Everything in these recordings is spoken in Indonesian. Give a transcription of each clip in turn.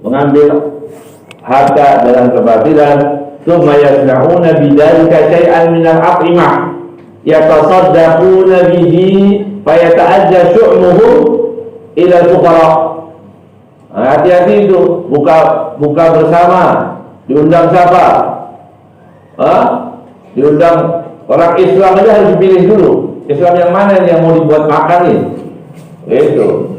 mengambil harta dalam kebatilan. Tsumma yasna'una bidzalika syai'an min al-at'imah yatasaddaquna bihi fayata'adda syu'muhum ila al-fuqara. Hati-hati itu, buka bersama. Diundang siapa? Diundang orang Islam aja harus dipilih dulu. Islam yang mana yang mau dibuat makan nih? Itu.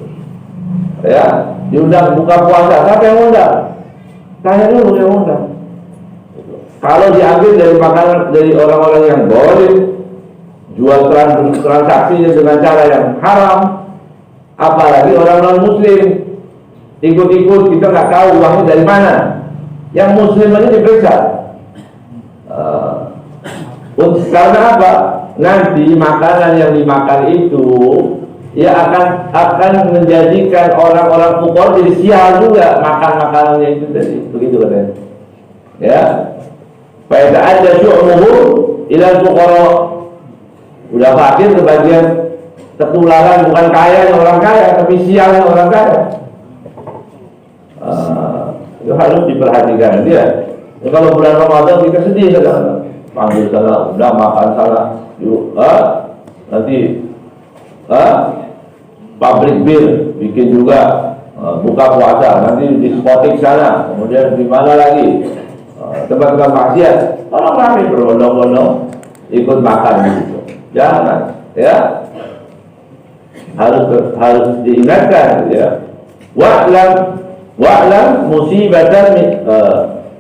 Ya, diundang buka puasa, siapa yang undang? Tanya dulu yang undang. Kalau diambil dari makanan dari orang-orang yang boleh, jual transaksinya dengan cara yang haram, apalagi orang-orang muslim ikut-ikut, kita nggak tahu uangnya dari mana. Yang muslim aja diperiksa. Karena apa? Nanti makanan yang dimakan itu ya akan menjadikan orang-orang fuqara jadi sial juga makan makanannya itu tadi, begitu katanya. Ya, faida ada syu'muhu ila fuqara. Udah fakir kebagian ketularan, bukan kaya orang kaya, tapi sialnya orang kaya. Itu harus diperhatikan dia. Ya, kalau bulan Ramadan kita sedih kadang-kadang, panggil salah, udah makan salah, yuk, nanti pabrik bir bikin juga buka puasa, nanti diskotik sana, kemudian di mana lagi tempat-tempat maksiat, orang ramai berbondong-bondong ikut makan gitu. Jangan, ya, harus diingatkan, ya. Wa'lam musibatan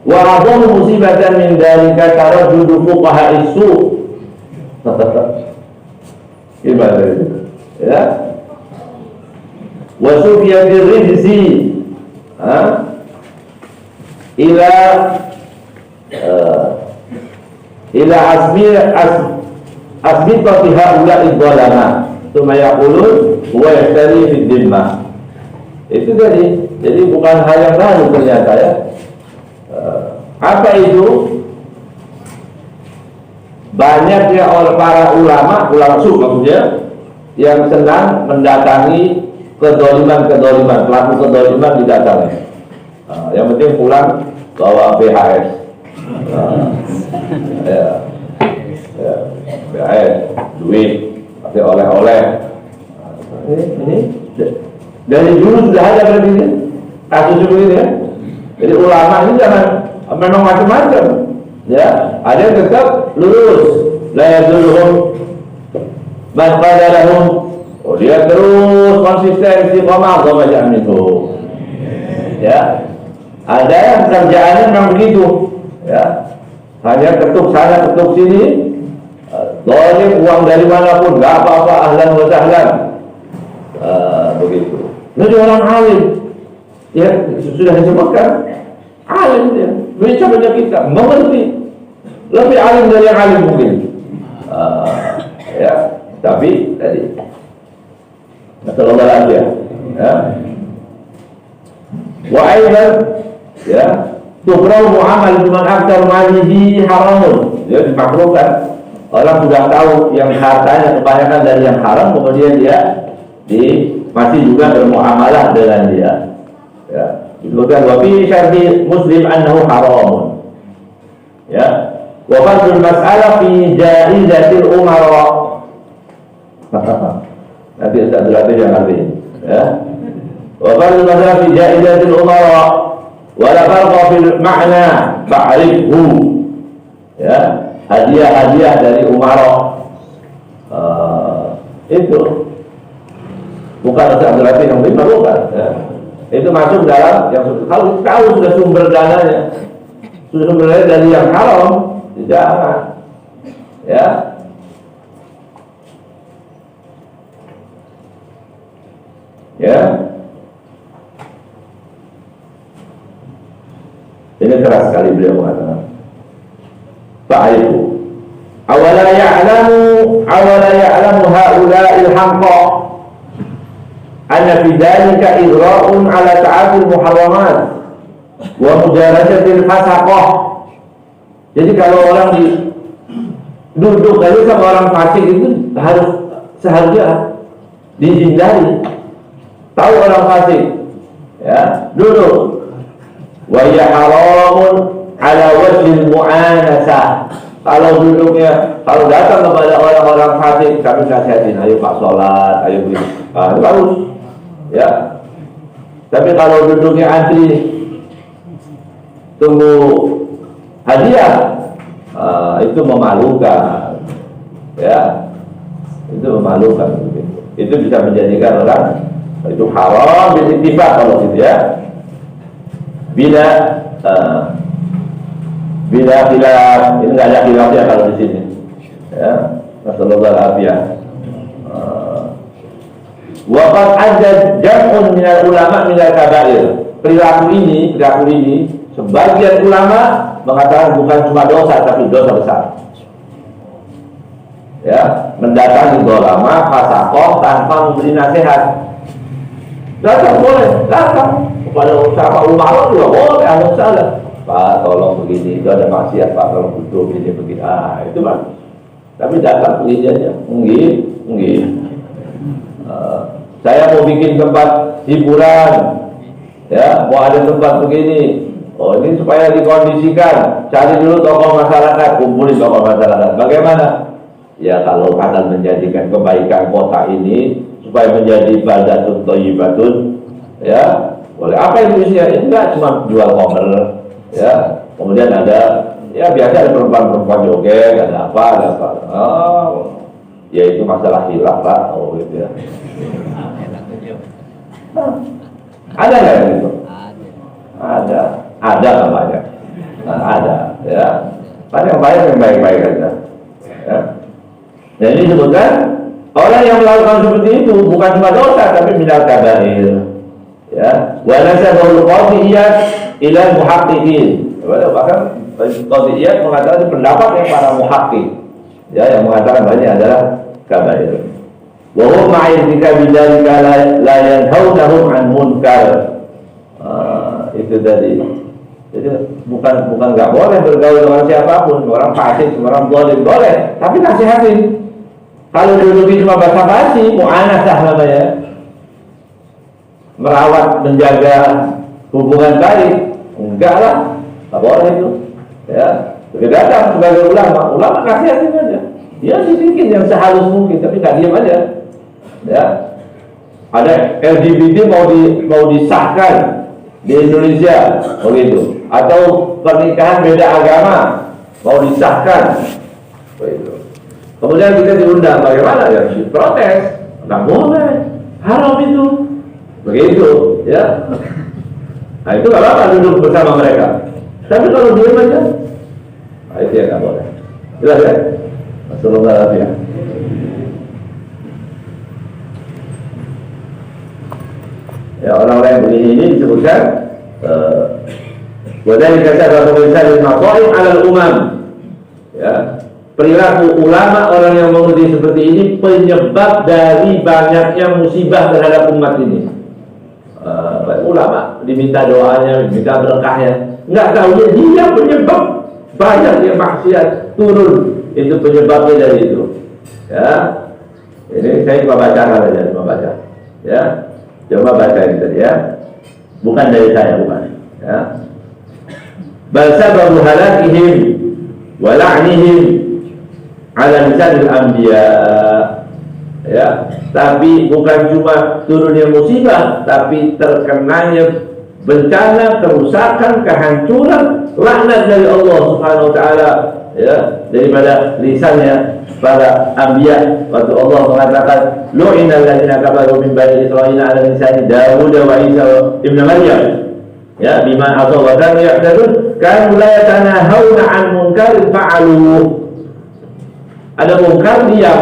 wa'adham musibatan min dalika tarajjudu fuqaha'is su'. Gimana itu? Ya. Wa sufyatir rijzi ila asmi qatiha ula'i dhalama tsumma yaqulun huwa yashtari fid dhimmah. Itu tadi. Jadi bukan hal yang baru ternyata, ya. Apa itu? Banyaknya para ulama sunnah maksudnya yang senang mendatangi kedoliman, pelaku kedoliman didatangi. Yang penting pulang bawa BHS, BHS, duit, pakai oleh-oleh. Ini dari dulu sudah ada berarti ini kasus seperti ini, ya. Jadi ulama ini jangan memang macam-macam, ya. Ada yang tetap lurus, la yadulhum man qadarahum. Oh, dia terus konsisten istiqomah macam itu, ya. Ada yang kerjaannya memang begitu, ya. Hanya ketuk sana ketuk sini, zalim uang dari manapun, nggak apa-apa, ahlan wa sahlan, begitu. Ini orang alim, ya, sudah disebutkan alim dia, baca kita mengerti, lebih alim dari yang alim mungkin, ya. Tapi tadi masalah lagi, ya. Wa aidan, ya, tukrau mu'amal biman aktsar malihi haramun, ya, dimakruhkan. Orang sudah tahu yang hartanya kebanyakan dari yang haram, kemudian dia masih juga bermuamalah dengan dia, ya. Disebutkan wa fi syarhi Muslim annahu haramun, ya. Wa fadlul mas'alah fi jaizatil umara. Nanti Ustaz Dulati yang nanti, ya. Wa fadlul mas'alah fi jaizatil umara wa la farqa fil ma'na fa'rifhu, ya. Hadiah-hadiah dari umara, itu bukan Ustaz Abdul yang beriman, bukan, ya. Itu masuk dalam yang kalau tahu sudah sumber dananya, sudah sumber dana dari yang haram, jangan, ya. Ya, ini keras sekali beliau mengatakan. Fa'aifu awala ya'lamu ha'ula'il hamqa anna fi dhalika idra'un ala ta'atil muharramat wa mujarajatil fasaqah. Jadi kalau orang duduk aja sama orang fasik itu harus seharusnya dihindari. Tahu orang fasik, ya, duduk wa hiya haramun ala wajhil mu'anasah. Kalau duduknya, kalau datang kepada orang-orang fasik, kami nasihatin, ayo Pak sholat, ayo itu bagus, ya. Tapi kalau duduknya antri, tunggu hadiah, itu memalukan, ya. Itu memalukan. Itu bisa menjadikan orang itu haram beritibat kalau gitu ya. Bila ini nggak ada khilafnya kalau di sini, ya. Nasallallahu alaihi Waqad ada jam'un minal ulama minal kabair. Perilaku ini sebagian ulama mengatakan bukan cuma dosa tapi dosa besar. Ya, mendatangi ulama fasakoh tanpa memberi nasihat. Datang boleh, datang kepada usaha ulama juga boleh, ada salah. Pak, tolong begini, itu ada maksiat Pak, kalau butuh begini, itu Pak. Tapi datang begini aja, enggak. Saya mau bikin tempat hiburan, ya, mau ada tempat begini. Oh, ini supaya dikondisikan, cari dulu tokoh masyarakat, kumpulin tokoh masyarakat. Bagaimana? Ya, kalau akan menjadikan kebaikan kota ini supaya menjadi baldatun thayyibatun, ya, boleh. Apa itu isinya? Enggak cuma jual komer, ya. Kemudian ada, ya biasa ada perempuan-perempuan joget, ada apa. Ya itu masalah hilaf lah, gitu ya. Ada nggak itu? Ada lah banyak. Ada, ya. Banyak yang baik-baik aja. Ya. Dan ini disebutkan orang yang melakukan seperti itu bukan cuma dosa tapi minal kabair. Ya, wa nasabahu qadiyat ila muhaqqiqin. Bahkan qadiyat mengatakan pendapat yang para muhaqqiq, ya, yang mengatakan banyak adalah kabair. Wa hum ma'izika bidzalika la yanhaunahum an munkar. Itu tadi. Jadi bukan nggak boleh bergaul dengan siapapun, orang fasik, orang zalim boleh, tapi nasihatin. Kalau duduki cuma basa-basi, mu'anasah namanya, merawat, menjaga hubungan baik, enggak lah, nggak boleh itu, ya. Jadi datang sebagai ulama nasihatin aja, dia sedikit yang sehalus mungkin, tapi nggak diam aja, ya. Ada LGBT mau disahkan di Indonesia, begitu, atau pernikahan beda agama mau disahkan, begitu. Kemudian kita diundang, bagaimana ya? Protes, nggak boleh, haram itu, begitu, ya. Nah itu nggak apa-apa duduk bersama mereka. Tapi kalau diam aja, nah itu ya nggak boleh. Jelas ya? Assalamualaikum. Ya, orang-orang yang begini ini disebutkan wadai kata pemirsa dan makoim alal umam, ya. Perilaku ulama orang yang mengerti seperti ini penyebab dari banyaknya musibah terhadap umat ini. Ulama diminta doanya, diminta berkahnya, nggak tahu dia penyebab banyaknya maksiat turun. Itu penyebabnya dari itu. Ya, ini saya cuma bacakan aja, ya. Coba baca ini tadi, ya. Bukan dari saya, bukan. Ya. Bal sababu halakihim wa la'nihim ala lisanil anbiya, ya. Tapi bukan cuma turunnya musibah, tapi terkenanya bencana, kerusakan, kehancuran, laknat dari Allah Subhanahu wa taala, ya, daripada lisannya para anbiya. Waktu Allah mengatakan lu'inal ladzina kafaru min bani Israil ala lisani Daud wa Isa ibn Maryam, ya, bima asaw wa kanu ya'tadun kanu la yatanahawna 'an munkarin fa'alu. Ada mungkar diam,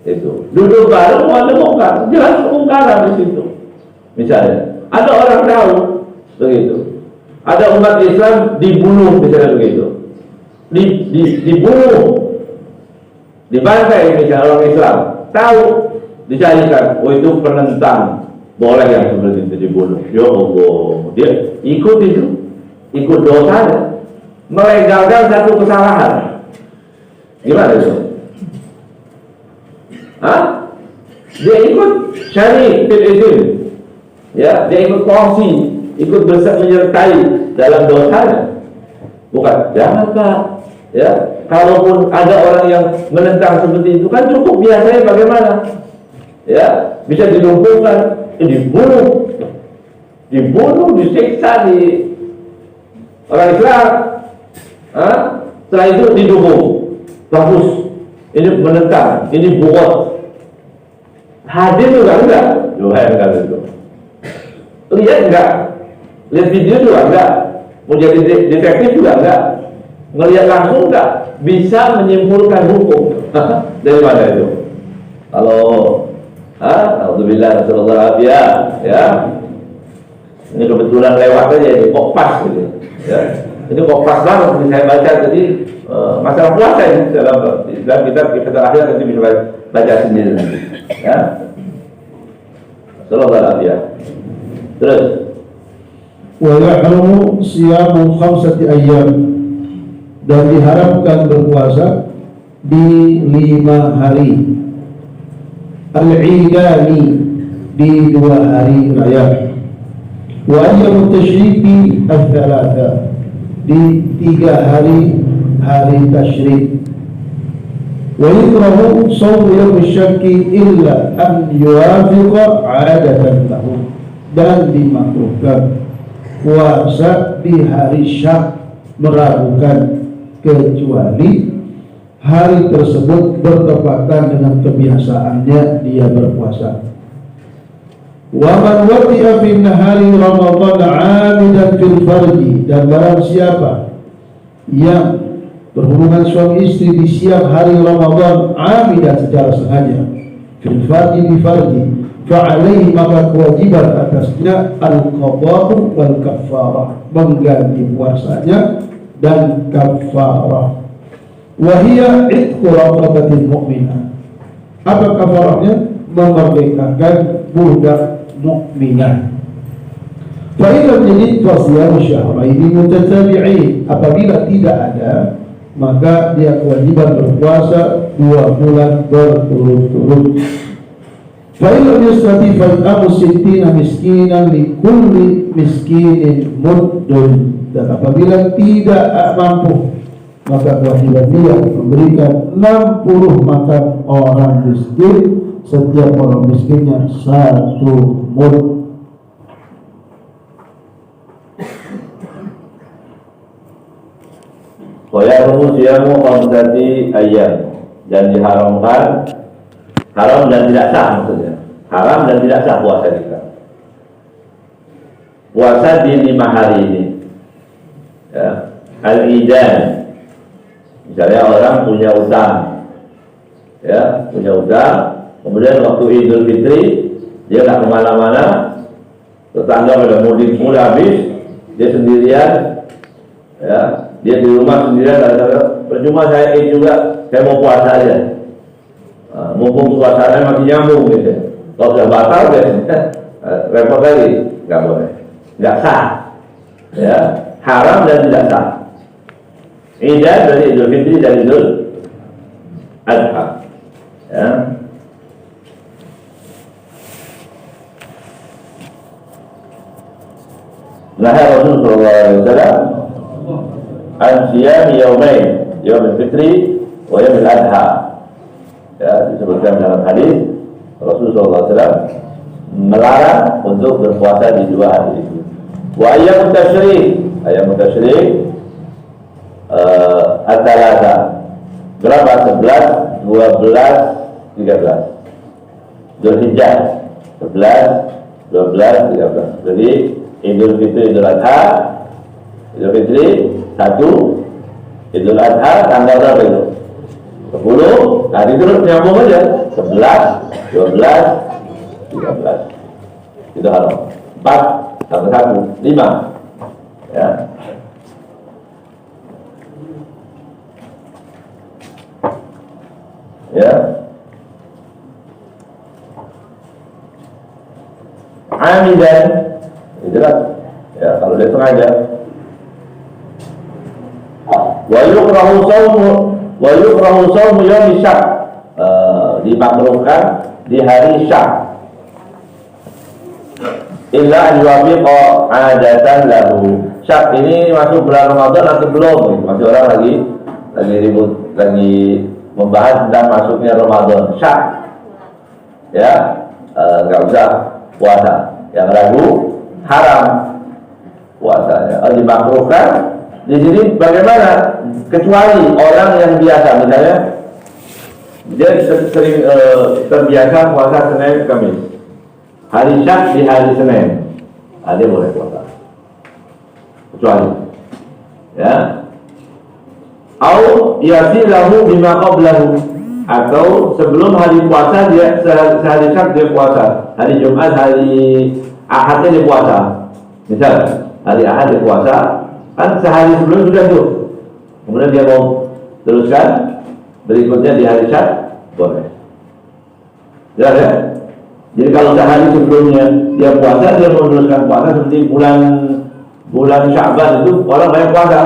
itu duduk bareng ada mungkar, jelas kemungkaran di situ. Misalnya ada orang tahu begitu, ada umat Islam dibunuh misalnya begitu, dibunuh, dibantai misalnya orang Islam, tahu dicarikan, oh itu penentang, boleh yang seperti itu dibunuh. Ya Allah, dia ikut itu, ikut dosanya, melegalkan satu kesalahan. Gimana itu? Dia ikut syari fil izin, ya, dia ikut kongsi ikut menyertai dalam dosanya. Bukan, jangan Pak. Ya, kalaupun ada orang yang menentang seperti itu kan cukup biasanya bagaimana? Ya, bisa dilumpuhkan, dibunuh, disiksa di orang Islam. Setelah itu didukung, bagus. Ini menentang, ini buat. Hadir juga enggak? Enggak itu. Lihat enggak? Lihat video juga enggak? Mau jadi detektif juga enggak? Ngelihat langsung enggak? Bisa menyimpulkan hukum. Dari mana itu? Kalau alhamdulillah sallallahu ya. Ini kebetulan lewat aja ini kok pas gitu. Ya. Ini kok pas banget ini saya baca tadi masalah puasa ini dalam kitab akhir nanti bisa baca sendiri nanti. Ya. Sallallahu alaihi. Terus wa yahrumu siyamu 5 ayyam, dan diharamkan berpuasa di 5 hari al-idani, di 2 hari raya, wa ayyamut tasyriki al-thalatha, di 3 hari tasyrik. Wa yukrahu shawmu yawm syakki illa an yuwafiqa 'adatan lahu, dan dimakruhkan puasa di hari syak meragukan kecuali hari tersebut bertepatan dengan kebiasaannya dia berpuasa. Wa man wati'a fi nahari Ramadan 'amidan fil farji, dan barang siapa yang berhubungan suami istri di siang hari Ramadan 'amidan secara sengaja fil farji di farji, fa'alaihi, maka kewajiban atasnya al-qada'u wal kafarah, mengganti puasanya dan kafarah. Wahia itqu raqabatil mu'minah. Apa kafarahnya? Memerdekakan budak mukminah. Fa idza jadi fasiyam syahraini mutatabi'in, apabila tidak ada maka dia kewajiban berpuasa 2 bulan berturut-turut. Fa idza yastati fa'amu 60 miskinan li kulli miskinin muddun, dan apabila tidak mampu maka kewajiban dia memberikan 60 makan orang miskin, setiap orang miskinnya 1 mud. wa yahrumu siyamu 5 ayyam, dan diharamkan, haram dan tidak sah maksudnya, haram dan tidak sah puasa kita. Puasa di 5 hari ini, ya. Al-idan, misalnya orang punya utang, ya, punya utang, kemudian waktu Idul Fitri dia nggak kemana-mana, tetangga pada mudik mulai habis, dia sendirian, ya, dia di rumah sendirian, percuma saya juga, saya mau puasa aja. Mumpung suasananya masih nyambung gitu. Kalau sudah batal repot lagi, nggak boleh, nggak sah, ya, haram dan tidak sah. Idah dari Idul Fitri dan Idul Adha, ya. Naha Rasulullah SAW an siyam yaumain, yaum al-fitri wa yaum al-adha. Ya, disebutkan dalam hadis Rasulullah SAW melarang untuk berpuasa di 2 hari itu. Wa ayyamut tasyrik at-thalatha, berapa? 11, 12, 13. Dzulhijjah 11, 12, 13. Jadi Idul Fitri, Idul Adha, Idul Fitri 1, Idul Adha tanggal berapa itu? 10, nah terus nyambung aja 11, 12, 13. Itu haram. 4 tambah 1, 5. Ya. Ya. Amidan, jelas. Ya, kalau dia sengaja. Wa yukrahu shaumu yaum syak, dimakruhkan di hari syak. illa an yuwafiqa adatan lahu. Syak ini masuk bulan Ramadan atau belum? Masih orang lagi ribut, lagi membahas tentang masuknya Ramadan. Syak, ya, nggak usah puasa. Yang ragu haram puasanya. Dimakruhkan di sini bagaimana? Kecuali orang yang biasa, misalnya dia sering terbiasa puasa Senin Kamis. Hari Syak di hari Senin, dia boleh puasa. Kecuali, ya. Au yasilahu bima qablahu, atau sebelum hari puasa dia sehari Syak dia puasa. Hari Jumat, hari Ahadnya dia puasa. Misal hari Ahad dia puasa, kan sehari sebelum sudah tuh. Kemudian dia mau teruskan berikutnya di hari Syak, boleh. Jelas ya? Jadi kalau sehari sebelumnya dia puasa, dia mau teruskan puasa seperti bulan Sya'ban itu orang banyak puasa,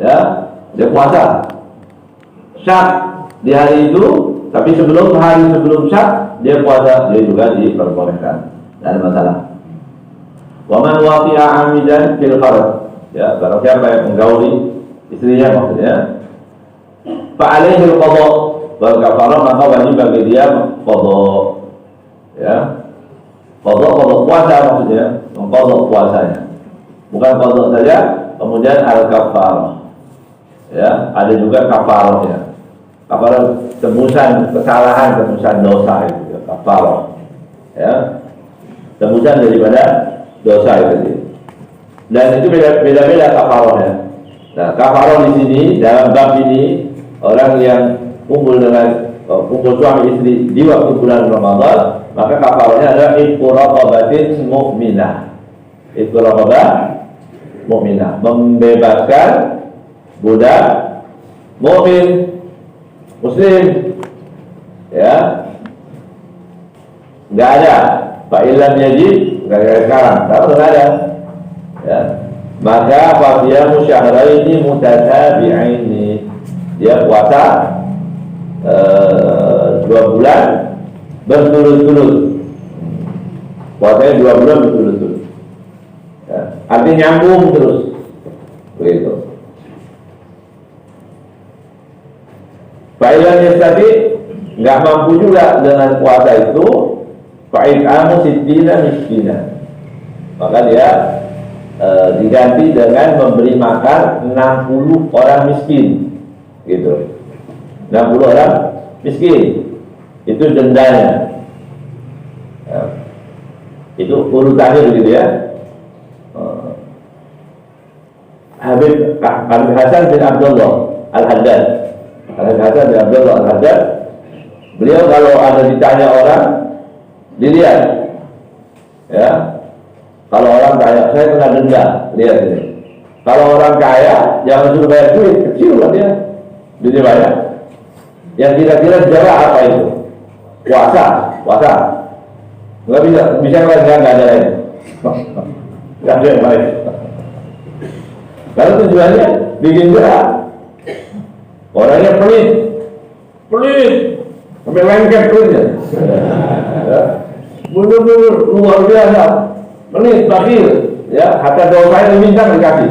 ya, dia puasa Syak di hari itu, tapi hari sebelum Syak dia puasa, dia juga diperbolehkan, tidak ada masalah. Wa man waqi'a 'amidan fil farad, ya, barang siapa yang menggauli istrinya maksudnya, fa alaihi al-qada wal kafarah, maka wajib bagi dia qada, ya, qada puasa maksudnya, mengqada puasanya. Bukan qada saja, kemudian al-kafarah. Ya, ada juga kafarahnya. Kafarah tebusan kesalahan, tebusan dosa itu, ya, kafarah. Ya. Tebusan daripada dosa itu. Dan itu beda-beda kafarahnya. Nah, kafarah di sini dalam bab ini orang yang kumpul suami istri di waktu bulan Ramadan, maka kafarahnya adalah itqu raqabatin mu'minah. Itqu raqabah mu'minah, membebaskan budak mukmin muslim, ya. Nggak ada fa illam yajid, nggak ada sekarang, kalau nggak ada, ya, maka fasiyamu syahraini mutatabi'aini, dia puasa 2 bulan berturut-turut, puasanya 2 bulan berturut-turut, ya. Artinya nyambung terus begitu. Fa'ilan yastati, nggak mampu juga dengan puasa itu, fa'it'amu sittina miskina, maka dia diganti dengan memberi makan 60 orang miskin, gitu. 60 orang miskin, itu dendanya, ya. Itu urutannya begitu, ya. Habib Hasan bin Abdullah Al-Haddad, Hasan bin Abdullah Al-Haddad, beliau kalau ada ditanya orang, dilihat, ya. Kalau orang kaya, saya kena denda, lihat ini. Kalau orang kaya, jangan suruh bayar duit, kecil lah dia, duitnya banyak. Yang kira-kira jarak apa itu? Puasa. Nggak bisa nggak ada lain. Nggak ada yang lain. Kalau tujuannya bikin gerak, orangnya pelit, sampai lengket pelitnya, ya. Bener-bener luar biasa, pelit, bakil, ya, hatta doa saya diminta dikasih.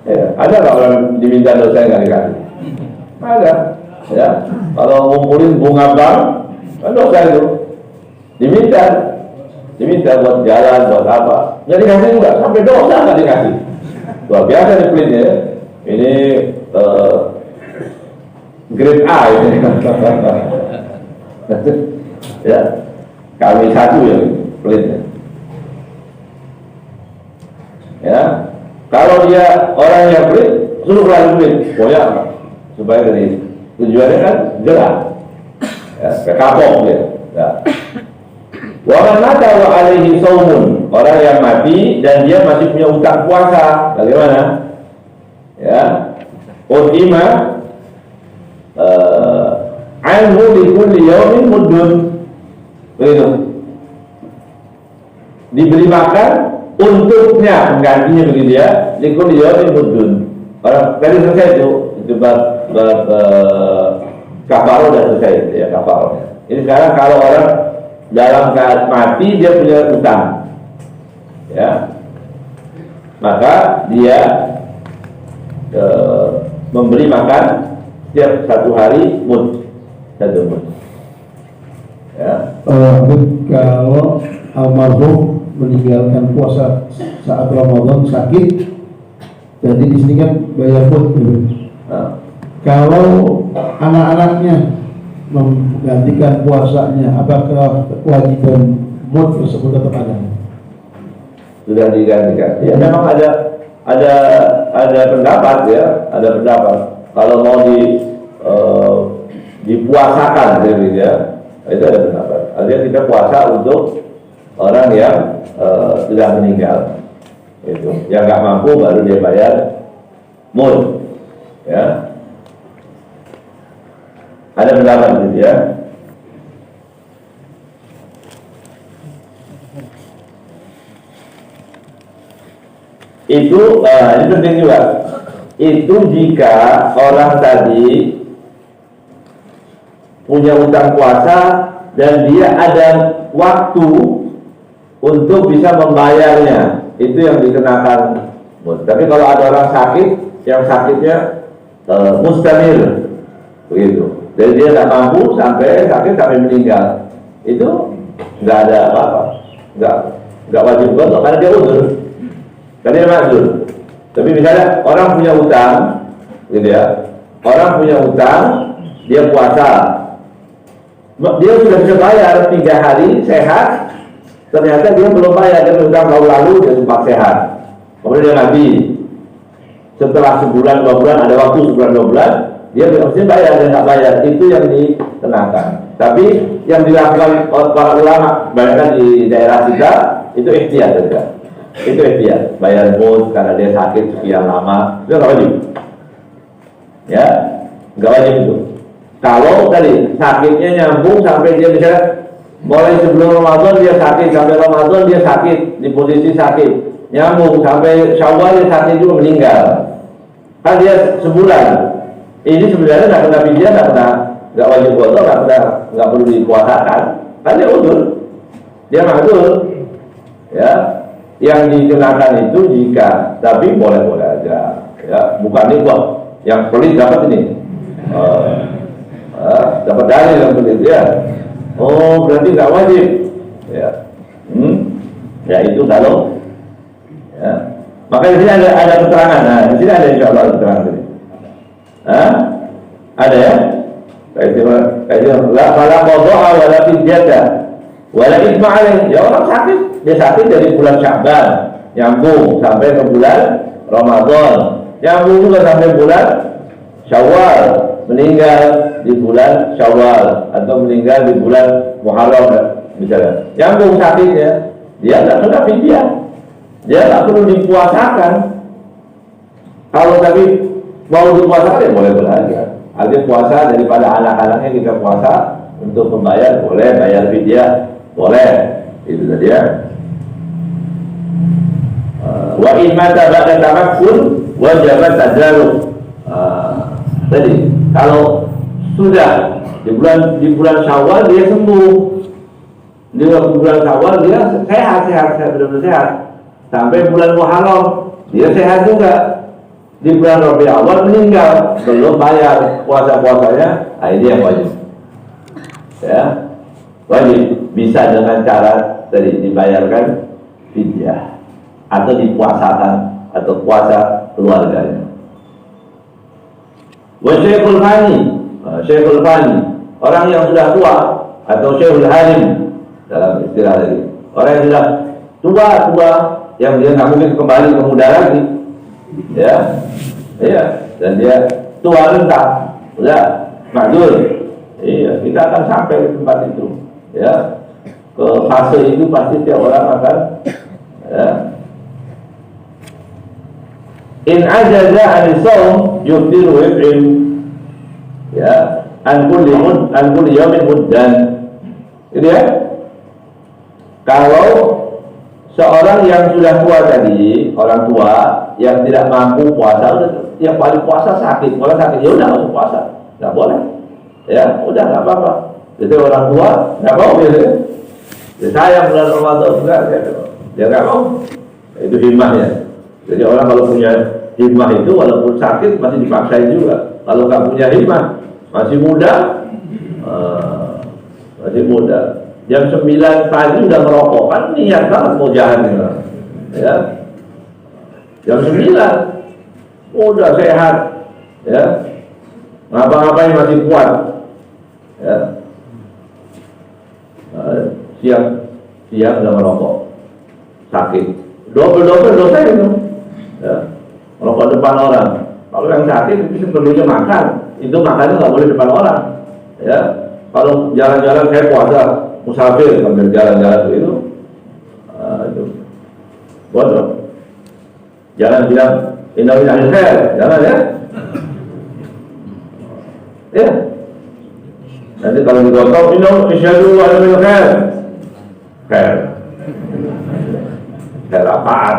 Ya, ada nggak orang diminta dosa nggak dikasih? Ada, ya. Kalau ngumpulin bunga bank, kan dosa itu, diminta buat jalan, buat apa, nggak dikasih juga, sampai dosa nggak dikasih. Luar biasa nih pelitnya, ya. Ini grade A ini. Ya, kami satu ya pelitnya. Ya, kalau dia orang yang pelit, suruh keluar duit, pokoknya supaya dari tujuannya kan jelas, ya, kapok dia. Ya. Wa man mata wa alaihi shaumun, orang yang mati dan dia masih punya utang puasa, bagaimana? Ya, udima anhu li kulli yawmin muddun, begitu. Diberi makan untuknya, penggantinya begitu, ya, li kulli yawmin muddun. Orang tadi selesai itu bab kafarah udah selesai, ya, kafarahnya. Ini sekarang kalau orang dalam keadaan mati dia punya utang, ya, maka dia memberi makan setiap 1 hari mud, 1 mud. Ya. Kalau almarhum meninggalkan puasa saat Ramadan sakit, jadi di sini kan bayar mud dulu. Kalau anak-anaknya menggantikan puasanya, apakah kewajiban mud tersebut tetap ada? Sudah digantikan. Ya, memang ada pendapat, ya, ada pendapat. Kalau mau dipuasakan, gitu ya, itu ada pendapat. Artinya kita puasa untuk orang yang sudah meninggal, itu. Yang nggak mampu baru dia bayar mud, ya. Ada pendapat gitu, ya. Itu ini penting juga. Itu jika orang tadi punya utang puasa dan dia ada waktu untuk bisa membayarnya, itu yang dikenakan mud. Tapi kalau ada orang sakit, yang sakitnya mustamir, begitu. Jadi dia tidak mampu sampai sakit sampai meninggal, itu nggak ada apa-apa, nggak wajib kodok karena dia udur. Kan dia maksud. Tapi misalnya orang punya utang, gitu ya. Orang punya utang, dia puasa. Dia sudah bisa bayar 3 hari sehat, ternyata dia belum bayar, dia utang tahun lalu dia sempat sehat. Kemudian dia mati. Setelah sebulan 2 bulan, ada waktu sebulan 2 bulan, dia mesti bayar dan nggak bayar, itu yang dikenakan. Tapi yang dilakukan oleh para ulama, bahkan di daerah kita, itu ikhtiar saja. Itu ikhtiar, bayar mud karena dia sakit sekian lama, itu nggak wajib, ya, nggak wajib itu. Kalau tadi sakitnya nyambung sampai dia misalnya mulai sebelum Ramadan dia sakit, sampai Ramadan dia sakit, di posisi sakit, nyambung sampai Syawal dia sakit juga meninggal, kan dia sebulan. Ini sebenarnya nggak kena fidyah, nggak wajib qadha, nggak perlu dipuasakan, kan dia udur, dia ma'dzur, ya. Yang dikenakan itu jika, tapi boleh-boleh aja, ya, bukan ini kok yang pelit dapat ini, dapat dalil yang pelit, ya. Oh, berarti nggak wajib, ya. Ya itu kalau, ya. Maka di sini ada keterangan. Nah, di sini ada insyaallah keterangan ini. Ada, ya. Kayak la fala qadha wala fidyata wala ithma alaih. Ya, orang sakit, dia sakit dari bulan Sya'ban nyambung sampai ke bulan Ramadan, nyambung juga sampai bulan Syawal, meninggal di bulan Syawal atau meninggal di bulan Muharram misalnya, nyambung sakitnya, dia nggak kena fidyah, dia nggak perlu dipuasakan. Kalau tapi mau dipuasakan ya boleh-boleh aja. Artinya puasa daripada anak-anaknya kita puasa untuk membayar, boleh, bayar fidyah boleh, itu tadi, ya. Wa in mata ba'da tamakkun wajib tajarrub. Tadi kalau sudah di bulan Syawal dia sembuh, di bulan Syawal dia sehat benar-benar sehat, sampai bulan Muharram dia sehat juga, di bulan Rabiul Awal meninggal belum bayar puasa-puasanya, ini yang wajib, ya, wajib. Bisa dengan cara tadi dibayarkan fidyah atau dipuasakan atau puasa keluarganya. Wa syekhul fani, orang yang sudah tua atau syekhul halim dalam istilah lagi, orang yang sudah tua yang dia nggak mungkin kembali ke muda lagi, ya, dan dia tua renta, udah ma'dzur. Iya, kita akan sampai ke tempat itu, ya, ke fase itu pasti tiap orang akan, ya. In ajaza anisawm yuftiru wif'im, ya, an kulli yawmin muddan. Gitu, ya. Kalau seorang yang sudah tua tadi, orang tua yang tidak mampu puasa, tiap kali puasa sakit, ya udah nggak puasa, nggak boleh, ya, udah nggak apa-apa. Jadi orang tua nggak mau, gitu, Ya, sayang bulan Ramadan enggak, dia nggak mau. Itu himmahnya. Jadi orang kalau punya himmah itu walaupun sakit masih dipaksain juga. Kalau nggak punya himmah, masih muda, jam 9 pagi udah merokok, kan niat banget mau jalan ya. Jam 9 udah sehat, ya, ngapa-ngapain masih kuat, ya. Siang udah merokok, sakit, double dosa itu, ya. Merokok depan orang. Kalau yang sakit itu perlunya makan, itu makannya nggak boleh depan orang, ya. Kalau jalan-jalan kayak puasa, musafir sambil jalan-jalan itu bodoh. Jangan bilang inna lillahi khair, jangan ya. Ya. Nanti kalau digotong inna isyhadu wa la ilaha khair. Khair. Khair apaan?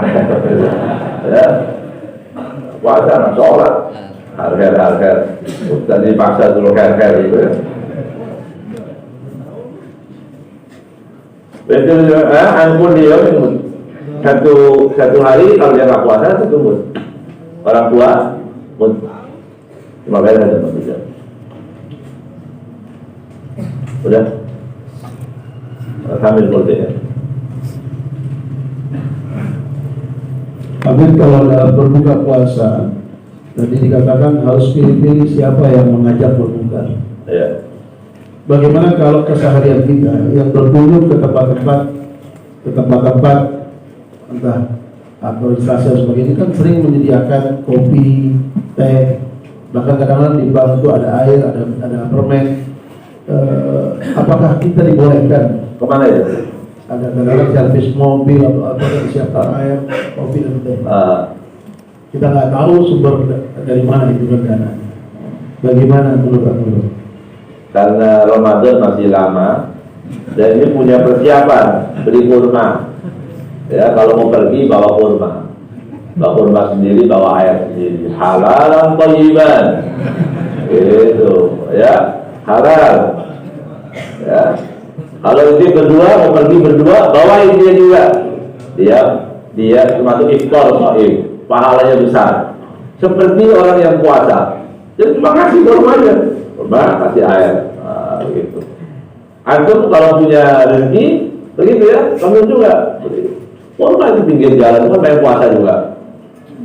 Ya. Puasa nak sholat. Khair. Ustaz dipaksa suruh khair itu ya. Betul, angkun dia satu hari kalau dia nggak puasa itu tunggu orang tua pun makanya ada manusia udah sambil boleh ya. Tapi kalau dalam berbuka puasa tadi dikatakan harus pilih-pilih siapa yang mengajak berbuka. Ya. Bagaimana kalau keseharian kita yang berkunjung ke tempat-tempat entah atau instansi sebagainya kan sering menyediakan kopi, teh, bahkan kadang-kadang di bar itu ada air, ada permen. Apakah kita dibolehkan? Kemana ya? Ada kadang-kadang servis mobil atau disiapkan air, kopi dan teh. Kita nggak tahu sumber dari mana itu dana. Bagaimana menurut Anda? Karena Ramadan masih lama dan ini punya persiapan beli kurma. Ya, kalau mau pergi bawa kurma sendiri, bawa air sendiri, halalan thayyiban, itu ya, halal. Ya, kalau ini berdua mau pergi berdua, bawain dia juga, dia termasuk iftar shaim, pahalanya besar, seperti orang yang puasa. Jadi cuma kasih kurma aja, kurma kasih air, gitu. Antum kalau punya rezeki, begitu ya, kamu juga. Kurma di pinggir jalan itu main puasa juga,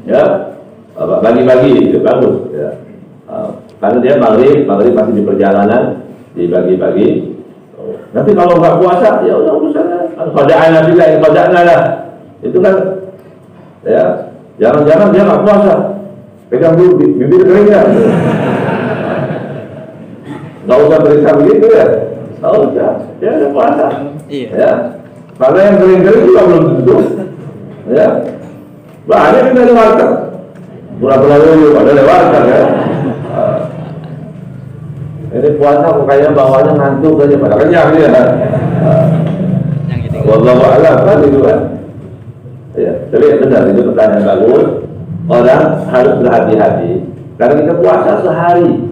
ya, bagi-bagi itu bagus, ya. Karena dia maghrib masih di perjalanan, dibagi-bagi. Nanti kalau nggak puasa, ya udah urusannya. Khada'ana bila khada'na lah, itu kan, ya, jangan-jangan dia nggak puasa, pegang dulu bibir keringnya, nggak usah periksa begitu ya, nggak usah, dia udah puasa, ya. Karena yang kering-kering juga belum tentu, ya. Banyak kita lewatkan, pura-pura dulu, ada lewatkan ya. Ini puasa kok kayaknya bawahnya ngantuk aja, pada kenyang dia. Wallahu a'lam kan itu kan. Ya, tapi benar itu pertanyaan bagus. Orang harus berhati-hati karena kita puasa sehari,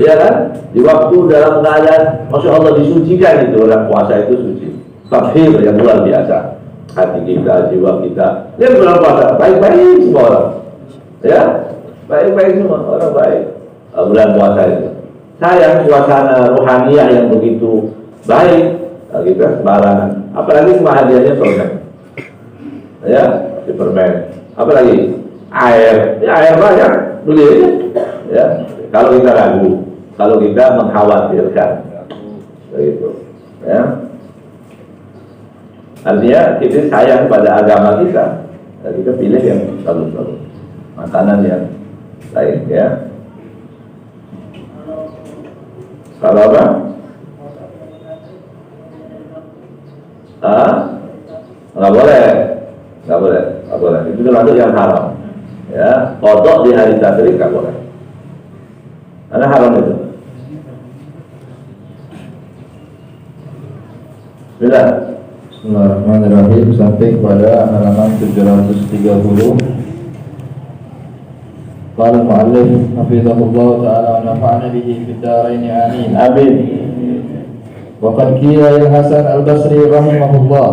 ya kan? Di waktu dalam keadaan, masya Allah disucikan itu orang puasa itu suci. Tathir yang luar biasa, hati kita, jiwa kita. Dia bulan puasa, baik-baik semua orang, ya, baik-baik semua orang baik. Bulan puasa itu, sayang suasana rohaniah yang begitu baik, kita sembarangan. Apalagi semua hadiahnya permen, ya, di permen. Apalagi air, ya air banyak, beli aja, ya. Kalau kita ragu, kalau kita mengkhawatirkan, begitu, ya. Artinya kita sayang pada agama kita, dan kita pilih yang bagus-bagus, makanan yang baik, ya. Kalau apa? Nggak boleh. Itu termasuk yang haram, ya. Qadha di hari tasyrik nggak boleh, karena haram itu. Bismillah. Bismillahirrahmanirrahim. Sampai kepada halaman 730. Qala al-mu'allif hafizahullah ta'ala wa nafa'ana bihi fid dharain amin. Amin. وقد قيل للحسن البصري رحمه الله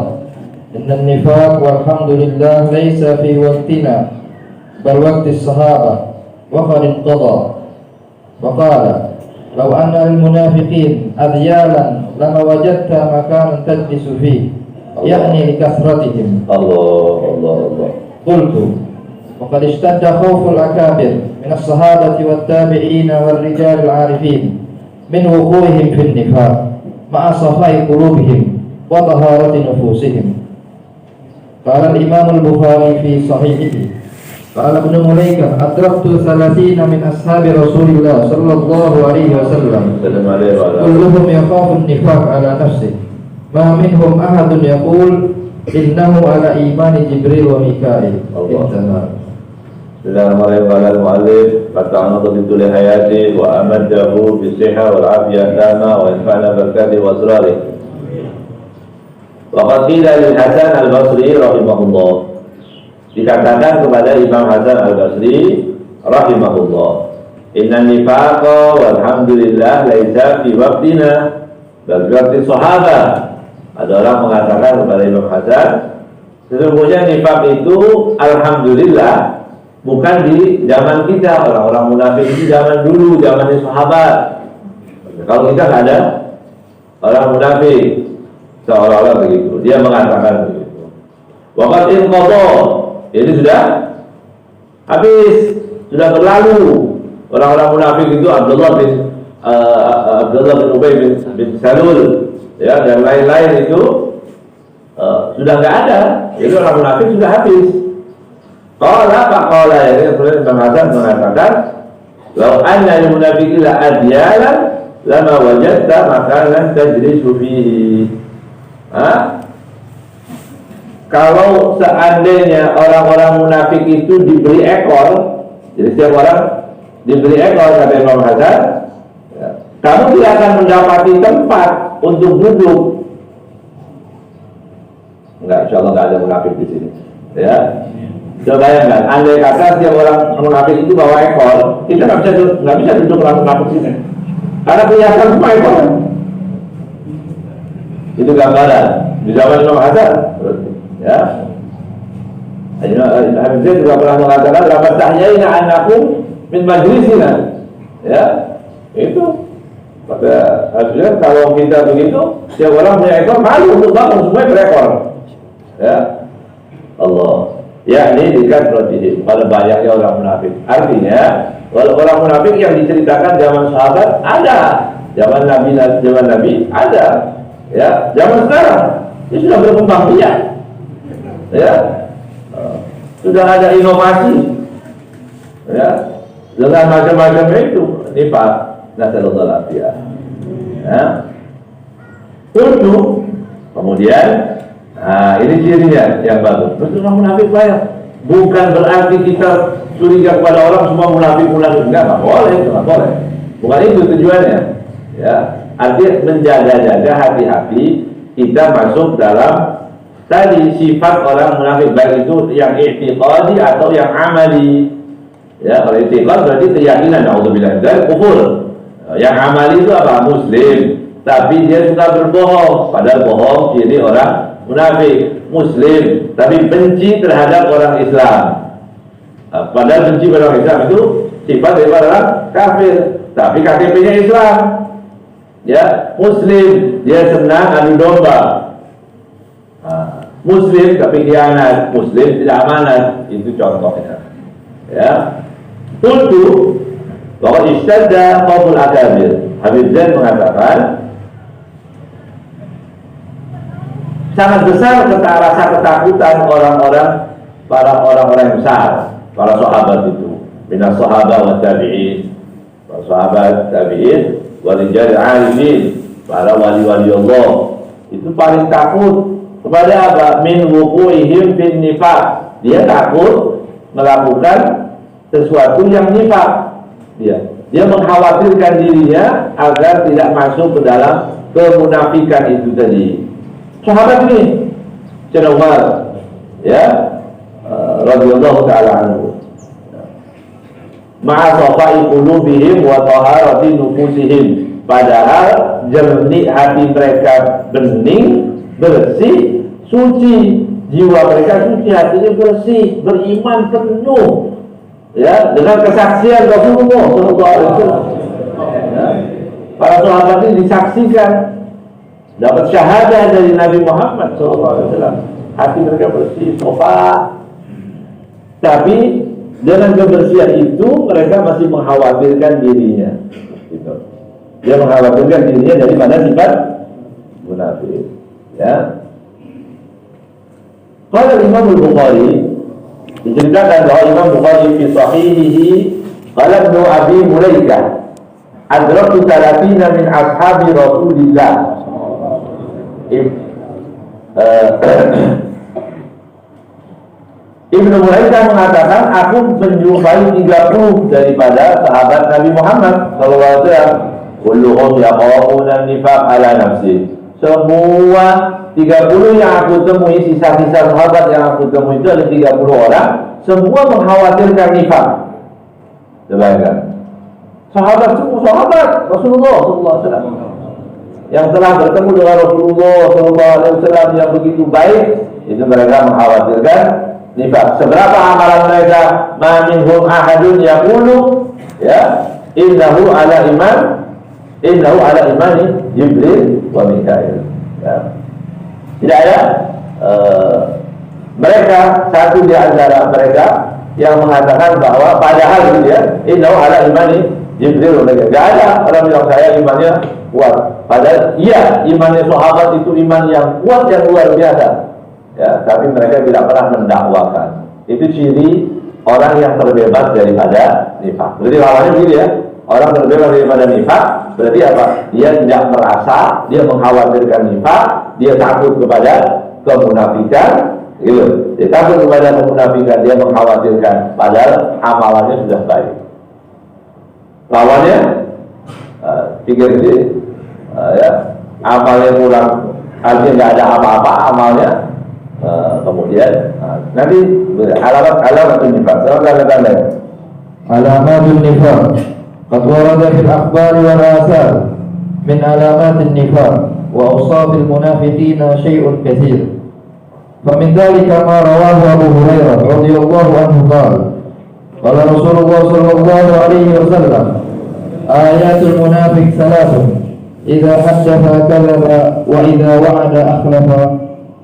إن النفاق والحمد لله ليس في وقتنا بل وقت الصحابة وقد انقضى. وقال لو أن للمنافقين أذيالا لما وجدت مكانا تجلس فيه يعني لكثرتهم. Allah. قلت وقد اشتد خوف الأكابر من الصحابة والتابعين والرجال العارفين من وقوعهم في النفاق مع صفاء قلوبهم وطهارة نفوسهم. قال الإمام البخاري في صحيحه قال ابن مليكة أدركت 30 من أصحاب رسول الله صلى الله عليه وسلم كلهم يخاف النفاق على نفسه ما منهم أحد يقول إنه على إيمان جبريل وميكائيل. Bismillahirrahmanirrahim. Qala al-mu'allif fata'ana bitul hayati wa amadahu bisihha wal afiyah tama wa infa'na barakati wa asrari. Wa qad qila lil Hasan al-Basri rahimahullah. Dikatakan kepada Imam Hasan al-Basri rahimahullah, inna nifaqa walhamdulillah laisa fi waqtina bal fi waqti sahabat. Ada orang mengatakan kepada Imam Hasan, sesungguhnya nifaq itu alhamdulillah bukan di zaman kita. Orang-orang munafik itu zaman dulu, zaman sahabat. Kalau kita nggak ada orang munafik, seolah-olah begitu. Dia mengatakan begitu. Waqad inqadha, ini sudah habis, sudah berlalu. Orang-orang munafik itu Abdullah bin Ubay bin Salul, ya, dan lain-lain itu sudah nggak ada. Jadi orang munafik sudah habis. Qala ya, kemudian Imam Hasan mengatakan, "Lau anna lil munafiqina adyalan lama wajadta makanan tajlisu fihi." Kalau seandainya orang-orang munafik itu diberi ekor, jadi setiap orang diberi ekor, kata Imam Hasan, ya, kamu tidak akan mendapati tempat untuk duduk. Enggak, insya Allah nggak ada munafik di sini. Ya, coba bayangkan, andai kata setiap orang munafik itu bawa ekor, kita nggak bisa duduk orang munafik sini, karena kelihatan semua ekor. Itu gambaran di zaman Imam Hasan. Ya, Habib Zaid juga pernah mengatakan, "Laqad tahyaina annakum min majlisina." Ya, itu pada Habib, kalau kita begitu, setiap orang punya ekor, malu untuk bangun, semua berekor. Ya, Allah. Ya, ini dekat berarti pada banyaknya orang munafik. Artinya, kalau orang munafik yang diceritakan zaman sahabat ada, zaman Nabi ada, ya, zaman sekarang ini sudah berkembang biak, ya, sudah ada inovasi, ya, dengan macam-macam itu nifaq, nasallallahu alaihi wasallam. Ya, tentu kemudian. Nah, ini cirinya yang bagus. Betul, orang munafik banyak. Bukan berarti kita curiga kepada orang semua munafik. Enggak boleh, enggak boleh. Bukan itu tujuannya. Ya, artinya menjaga-jaga hati-hati kita masuk dalam tadi sifat orang munafik, baik itu yang i'tiqadi atau yang amali. Ya, kalau i'tiqad berarti keyakinan, naudzubillah dari kufur. Yang amali itu apa? Muslim, tapi dia suka berbohong. Padahal bohong ciri orang munafik. Muslim tapi benci terhadap orang Islam, padahal benci pada orang Islam itu sifat daripada orang kafir, tapi KTP-nya Islam. Ya, Muslim dia senang adu domba. Muslim tapi khianat, Muslim tidak amanat. Itu contohnya. Ya, tentu bahwa istadda qaul akabir. Habib Zaid mengatakan sangat besar rasa ketakutan para orang-orang besar, para sahabat itu, minas sahabat wa tabi'in, para sahabat tabi'in, walijal arifin, para wali-wali Allah, itu paling takut kepada apa? Min wuqu'ihim fin nifaq. Dia takut melakukan sesuatu yang nifaq. Dia mengkhawatirkan dirinya agar tidak masuk ke dalam kemunafikan itu tadi. Sahabat ini Sayyidina Umar, ya, radhiyallahu ta'ala anhu, ma'a safai qulubihim wa taharati nufusihim, padahal jernih hati mereka bening, bersih, suci, jiwa mereka suci, hatinya bersih, beriman penuh, ya, dengan kesaksian Rasulullah SAW. Ya. Para sahabat ini disaksikan dapat syahadah dari Nabi Muhammad SAW. Hati mereka bersih, sofa. Tapi dengan kebersihan itu mereka masih mengkhawatirkan dirinya. Gitu. Dia mengkhawatirkan dirinya daripada sifat munafik. Ya. Kalau Imam Bukhari diceritakan bahwa Imam Bukhari fi sahihihi qala Ibnu Abi Mulaikah adraktu 30 min ashabi Rasulillah. Ibnu Mulaikah mengatakan aku menjumpai 30 daripada sahabat Nabi Muhammad sallallahu alaihi wasallam. Kulluhum yaqawuna nifaq ala nafsi. Semua 30 yang aku temui, sisa-sisa sahabat yang aku temui itu ada 30 orang, semua mengkhawatirkan nifaq. Sebaiknya sahabat Rasulullah sallallahu alaihi wasallam yang telah bertemu dengan Rasulullah sallallahu alaihi wasallam yang begitu baik, itu mereka mengkhawatirkan nifaq. Seberapa amalan mereka? Ma minhum ahadun yaqulu ya innahu ala imani Jibril wa Mikail. Ya. Tidak ada mereka, satu di antara mereka yang mengatakan bahwa padahal gitu ya, innahu ala imani Jibril wa Mikail. Tidak ada orang bilang saya imannya kuat. Padahal iya, imannya sahabat itu iman yang kuat, yang luar biasa. Ya, tapi mereka tidak pernah mendakwakan. Itu ciri orang yang terbebas daripada nifaq. Jadi lawannya begini ya, orang terbebas daripada nifaq berarti apa? Dia tidak merasa, dia mengkhawatirkan nifaq, dia takut kepada kemunafikan, gitu. Dia takut kepada kemunafikan, dia mengkhawatirkan, padahal amalannya sudah baik. Lawannya pikir ini, ya, amalnya kurang, artinya nggak ada apa-apa amalnya. Kemudian nanti alamat nifaq. Tanda-tanda Alamatun nifaq qad warada fil akhbar wal athar min alamatin nifaq wa awsafil munafiqina syai'un katsir. Famin dzalika ma rawahu Abu Hurairah radhiyallahu anhu qala Rasulullah sallallahu alaihi wasallam ayatul munafiq thalathun idza haddatha kadzaba wa idza wa'ada akhlafa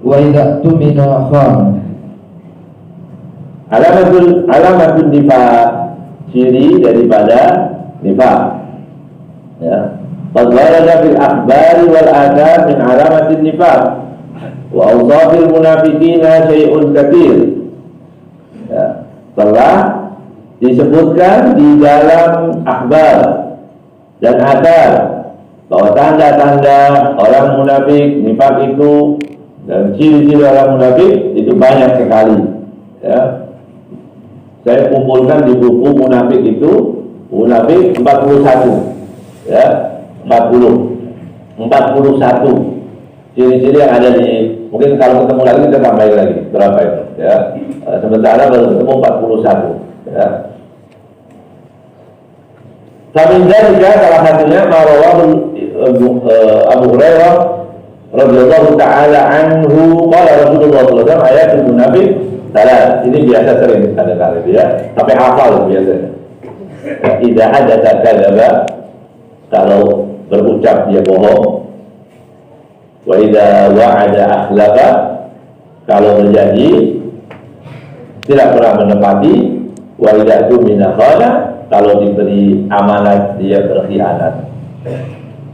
wa idza tumina khana. Alamatun nifaq, ciri daripada nifaq. Ya. Qad warada fil akhbari wal athar min alamatin nifaq wa awsafil munafiqina syai'un katsir. Ya. Telah disebutkan di dalam akhbar dan athar bahwa tanda-tanda orang munafik, nifaq itu dan ciri-ciri orang munafik itu banyak sekali. Ya. Saya kumpulkan di buku munafik itu, munafik 41, ya, 41 ciri-ciri yang ada di, mungkin kalau ketemu lagi kita tambahin lagi berapa itu, ya. Sementara baru ketemu 41, ya. Samindah juga salah satunya marawah Abu Hurairah radhiyallahu taala anhu qala Rasulullah sallallahu alaihi wasallam ayatul munafik salah. Ini biasa sering kadang-kadang dia sampai hafal biasanya. Idza hadatsa kadzaba, kalau berucap dia bohong. Wa idza wa'ada akhlafa, kalau berjanji tidak pernah menepati. Wa idza tumina khana, kalau diberi amanat dia berkhianat.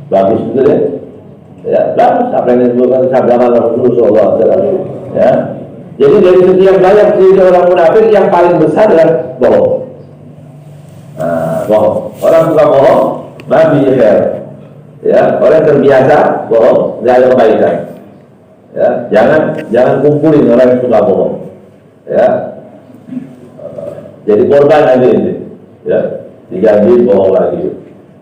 Bagus itu deh. Ya, bagus apa yang disebutkan sabda Rasulullah SAW. Ya. Jadi dari sekian banyak ciri orang munafik yang paling besar adalah bohong. Bohong. Orang suka bohong, babi khair. Ya, orang terbiasa bohong, tidak ada kebaikan. Ya, jangan kumpulin orang yang suka bohong. Ya. Jadi korban nanti ini. Ya, dijanji bohong lagi.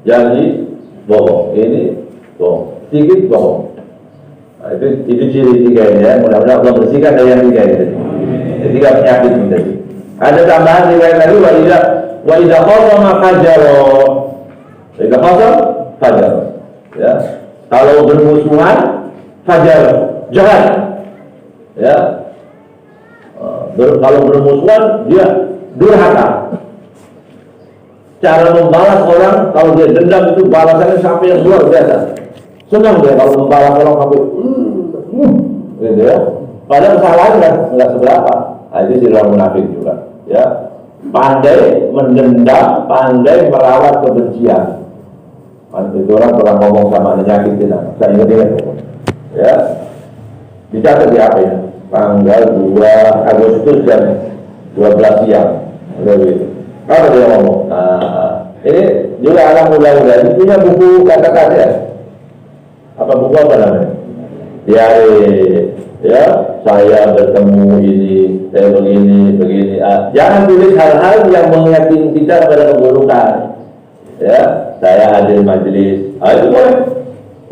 Janji bohong, ini bohong. Sedikit bohong. Nah, itu ciri tiga ini ya. Mudah-mudahan Allah bersihkan dari yang tiga ini. Tiga penyakit ini tadi. Ada tambahan riwayat lagi wa idza qasama fajara. Idza qasama fajara. Ya, kalau bermusuhan fajar, jahat. Ya, kalau bermusuhan dia durhaka. Cara membalas orang kalau dia dendam itu balasannya sampai yang luar biasa. Senang dia kalau membalas orang sampai gitu ya. Padahal kesalahan nggak seberapa. Nah, itu sifat munafik juga. Ya, pandai mendendam, pandai merawat kebencian. Itu orang pernah ngomong sama nyakitin, saya ingat. Ya, dicatat di HP tanggal 2 Agustus jam 12 siang. Begitu. Apa dia ngomong? Nah, ini juga anak muda-muda ini punya buku kata-kata ya. Apa buku apa namanya? Diari. Ya, saya bertemu ini, saya begini. Jangan tulis hal-hal yang mengingatkan kita pada keburukan. Ya, saya hadir majelis. Itu boleh.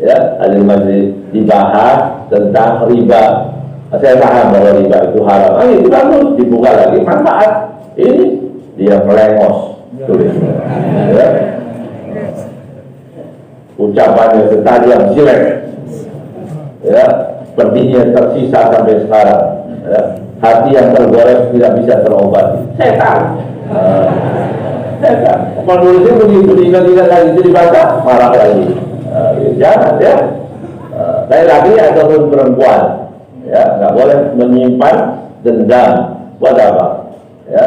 Ya, hadir majelis dibahas tentang riba. Saya paham bahwa riba itu haram. Ini bagus, dibuka lagi manfaat. Ini dia melengos tulis. Ya. Ucapannya setajam silet. Ya, sepertinya tersisa sampai sekarang. Ya. Hati yang tergores tidak bisa terobati. Setan. Setan. Penulisnya begitu diingat-ingat lagi itu dibaca, marah lagi. Jangan ya. Laki-laki ataupun perempuan, ya, nggak boleh menyimpan dendam. Buat apa? Ya.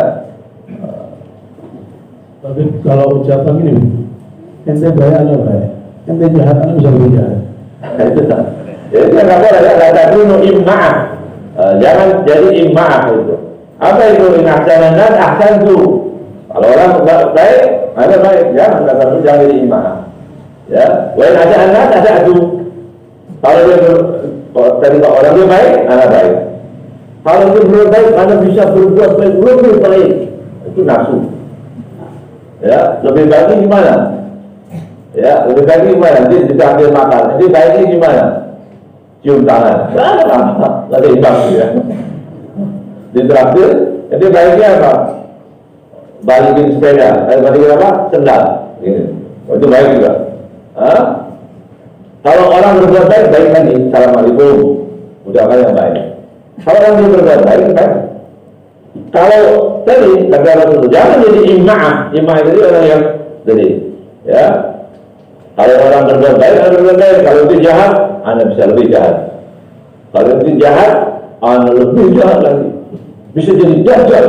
Tapi kalau ucapan ini, ente baik anda baik, ente jahat anda bisa lebih jahat. Jadi nggak boleh ya, kata dulu immaah. Jangan jadi immaah itu. Apa itu inahsanan ahsan tu? Kalau orang baik, ada baik, jangan kata dulu jangan jadi immaah. Ya, wain ada anak ada adu. Kalau dia tadi orang dia baik, anak baik. Kalau dia belum baik, anak bisa berbuat baik lebih baik. Itu nafsu. Ya, lebih baiknya gimana? Ya, lebih baiknya gimana? Nanti ditraktir makan. Nanti baiknya gimana? Cium tangan. Nggak ada lagi imbang ya. Ditraktir, nanti baiknya apa? Balikin sepeda. Balikin apa? Sendal. Gitu. Itu baik juga. Hah? Kalau orang berbuat baik, baik lagi. Assalamualaikum. Udah kan yang baik. Kalau orang berbuat baik, baik. Kalau tadi kata Rasul jangan jadi imam itu orang yang jadi ya. Kalau orang berbuat baik, anda berbuat baik. Kalau itu jahat, anda bisa lebih jahat. Kalau itu jahat, anda lebih jahat lagi. Bisa jadi dajjal.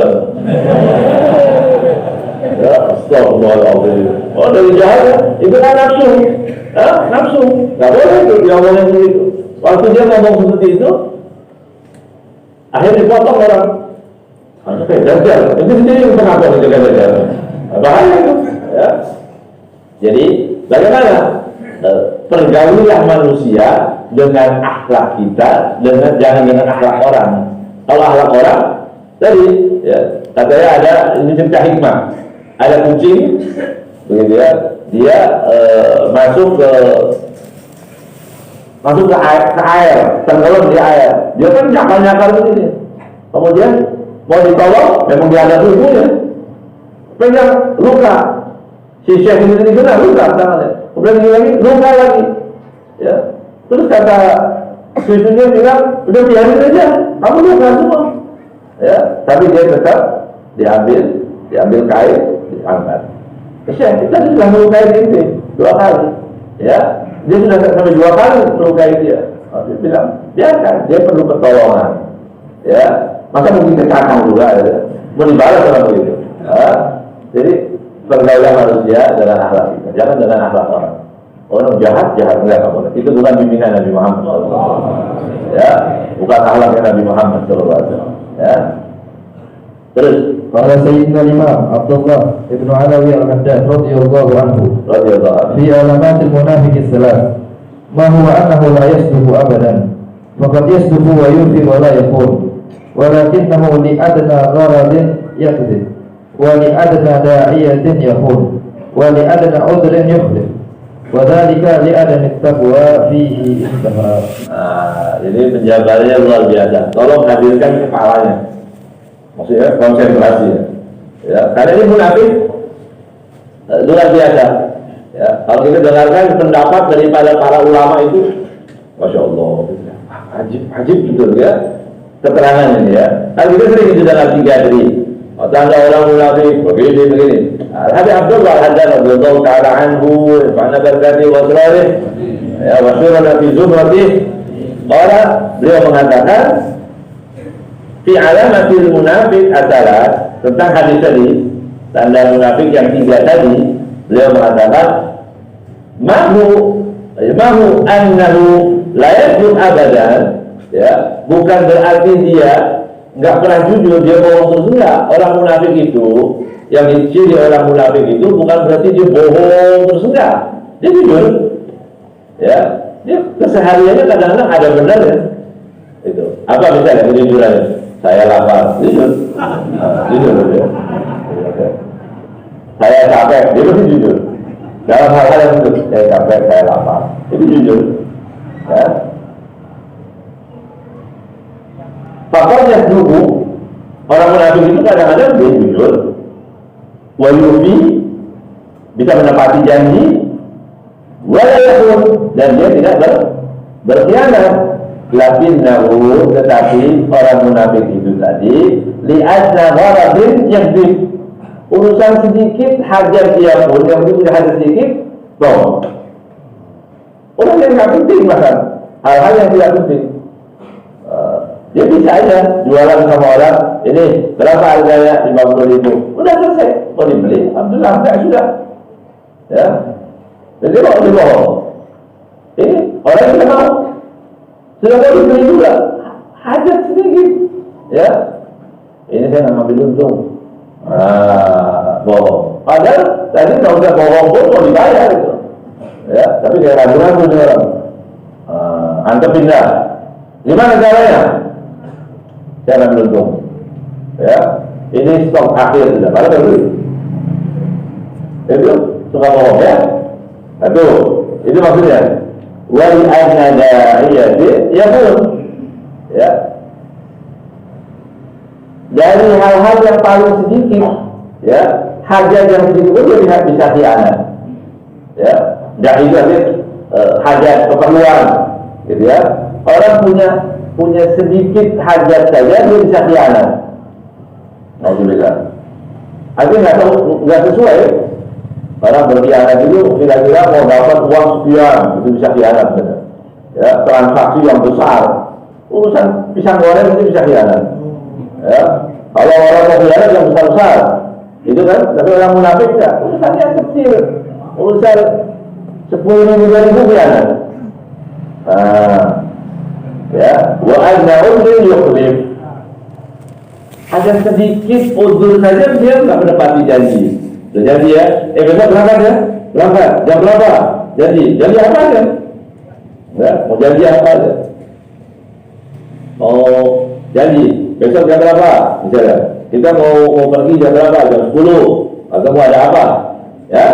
Ya, astagfirullahaladzim. Oh, dari jahat itu kan nafsu. Nafsu. Nggak boleh itu dia ngomong begitu. Waktu dia ngomong seperti itu, akhirnya dipotong orang. Oke, dajjal. Itu sendiri kenapa itu dajjal? Bahaya itu. Ya. Jadi bagaimana pergaulilah manusia dengan akhlak kita, jangan dengan akhlak orang. Kalau akhlak orang tadi, ya, katanya ada ini cerita hikmah. Ada kucing, begitu ya, dia masuk ke air, tenggelam di air. Dia kan nyakal begini. Kemudian mau ditolong, memang dia ada tubuhnya, pengen luka. Si Syekh ini benar luka tangannya. Kemudian dia lagi luka lagi. Ya, terus kata susunya bilang, udah biarin aja, kamu luka semua. Ya, tapi dia tetap diambil kain, diangkat. Syekh, kita sudah melukai ini 2 kali. Ya, dia sudah sampai 2 kali melukai dia. Dia bilang, biarkan, dia perlu pertolongan. Ya, masa mungkin kecakang juga, ya. Mau dibalas orang begitu. Ya. Jadi pergaulan manusia dengan akhlak kita, jangan dengan akhlak orang. Orang jahat enggak boleh. Itu bukan bimbingan Nabi Muhammad SAW. Ya, bukan akhlaknya Nabi Muhammad SAW. Ya. Terus Qala Sayyidina Imam Abdullah Ibn Alawi Al-Haddad radhiyallahu anhu fi alamatil munafiqi salat ma huwa annahu la yasduqu abadan faqad yasduqu wa yufi wa la yaqul walakinahu li adna gharadin yakdzib wa li adna da'iyatin yaqul wa li adna udrin yukhlif wa dhalika li adami taqwa fihi intaha. Jadi penjabarannya luar biasa. Tolong hadirkan kepalanya. Maksudnya konsentrasi ya. Karena ini munafik luar biasa. Ya, kalau kita dengarkan pendapat daripada para ulama itu, masya Allah, ajib gitu ya keterangan ini ya. Kan kita sering itu dengar tiga tadi. Tanda orang munafik begini. Al-Habib Abdullah Al-Haddad radhiyallahu ta'ala anhu wa ana barakati wa asrarih ya wa syurana fi zumratih. Beliau mengatakan fi alamatil munafik adalah tentang hadis tadi, tanda munafik yang tiga tadi. Beliau mengatakan mahu annahu la yakun abadan, ya, bukan berarti dia nggak pernah jujur, dia bohong terus, enggak. Orang munafik itu, yang ciri orang munafik itu bukan berarti dia bohong terus, enggak. Dia jujur, ya. Dia kesehariannya kadang-kadang ada benar ya. Itu apa misalnya kejujurannya? Saya lapar, jujur, jujur ya. Saya capek, dia pasti jujur. Dalam hal-hal yang itu, saya capek, saya lapar, itu jujur, ya. Fakornya dulu orang munafik itu kadang-kadang dia jujur, wayufi, bisa menepati janji, walayakun, dan dia tidak berkhianat. Lakinnahu, tetapi orang munafik itu tadi li'adna gharadin yakdzib, urusan sedikit hajat dia pun yang punya hajat sedikit bohong. Orang yang nggak penting makan hal-hal yang tidak penting, dia bisa aja jualan sama orang, ini berapa harganya, 50.000, udah selesai, mau dibeli, alhamdulillah, enggak sudah, ya. Jadi mau dibohong, ini orang tidak mau, sudah mau dibeli juga, hajat sedikit, ya. Ini saya nggak ambil untung, bohong. Padahal tadi nggak usah bohong pun mau dibayar itu, ya. Tapi kayak ragu-ragu nih orang, anda pindah, gimana caranya? Saya ambil untung, ya. Ini stok akhir sudah, baru beli. Itu suka bohong ya. Aduh, itu maksudnya. Wali anada ya pun, ya. Dari hal-hal yang paling sedikit, ya, hajat yang sedikit pun dia bisa khianat, ya. Dari itu hajat keperluan, gitu ya. Orang punya sedikit hajat saja dia bisa khianat. Alhamdulillah. Artinya nggak sesuai. Orang berkhianat itu kira-kira mau dapat uang sekian, itu bisa khianat, benar. Ya, transaksi yang besar, urusan pisang goreng itu bisa khianat. Ya, kalau orang mau khianat yang besar-besar, itu kan. Tapi orang munafik enggak, urusannya kecil, urusan 10.000 khianat. Ya, wa anna udrin yukhlif, ada sedikit udzur saja dia nggak menepati janji. Jadi ya, besok berangkat ya, berangkat jam berapa? Jadi apa aja? Ya, mau janji apa aja? Mau janji besok jam berapa? Misalnya kita mau pergi jam berapa? Jam 10 atau mau ada apa? Ya,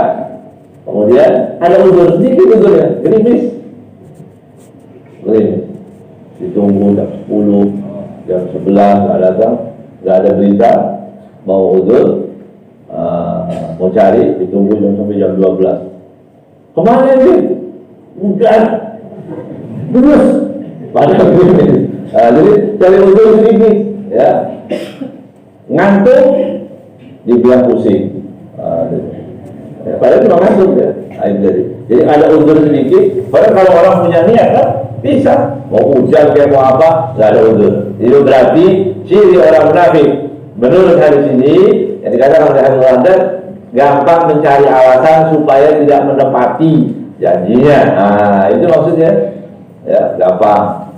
kemudian ada udzur sedikit udzurnya, gerimis, ditunggu jam 10, jam 11 nggak datang, nggak ada berita, mau udzur, mau cari, ditunggu sampai jam 12. Kemana sih? Enggak, terus padahal gini. Jadi cari udzur sedikit, ya. Ngantuk, dibilang pusing. Ya, padahal cuma ngantuk ya. Jadi ada udzur sedikit. Padahal kalau orang punya niat kan bisa. Mau hujan kayak mau apa, nggak ada udzur. Itu berarti ciri orang munafik menurut hadis ini yang dikatakan oleh hadis Al-Haddad, gampang mencari alasan supaya tidak menepati janjinya. Nah, itu maksudnya, ya, gampang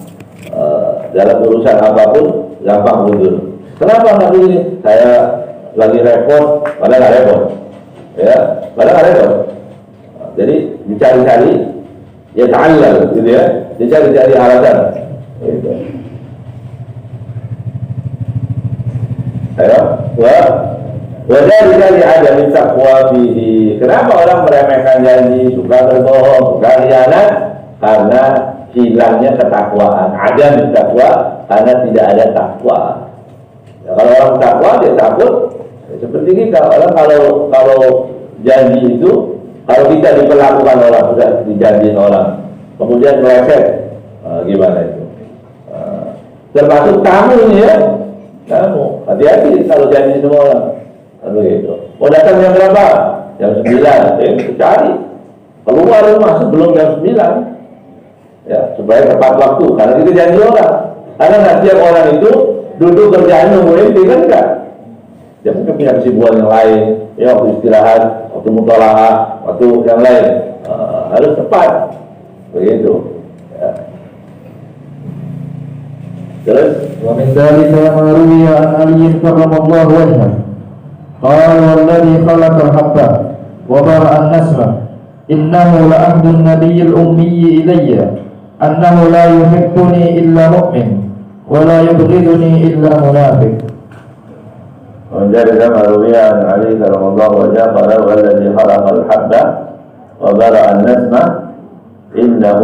dalam urusan apapun gampang udzur. Kenapa nggak begini? Saya lagi repot, padahal nggak repot, ya, padahal nggak repot. Jadi dicari-cari, ya ta'allal, gitu ya, dicari-cari alasan. Gitu. Ayo, wajah ada taqwa fihi. Kenapa orang meremehkan janji, suka berbohong, suka khianat? Karena hilangnya ketakwaan. Ada taqwa karena tidak ada takwa. Ya, kalau orang takwa dia takut, ya, seperti kita orang kalau janji itu Kalau kita diperlakukan orang, sudah dijanjiin orang, kemudian meleset, gimana itu? Termasuk kamu ini ya, kamu hati-hati kalau janji semua orang. Begitu. Mau datang jam berapa? Jam 9. Cari keluar rumah sebelum jam 9. Ya, supaya tepat waktu. Karena kita janji orang. Karena nggak tiap orang itu duduk kerjaan nungguin, kan enggak. Dia mungkin punya kesibukan yang lain. Ya, waktu istirahat, waktu mutolaah, waktu yang lain. Harus tepat. Begitu. Ya. Terus? Wa min dzalika ma ruwiya an Ali karramallahu wajhahu qala walladhi khalaqal habba wa bara'a an-nasma innahu la ahdun nabiyyil ummi ilayya annahu la yuhibbuni illa mu'min wa la yubghiduni illa munafiq. ومن ذلك ما روي عن علي كرم الله وجهه قال والذي خلق الحبة وبرأ النسمة إنه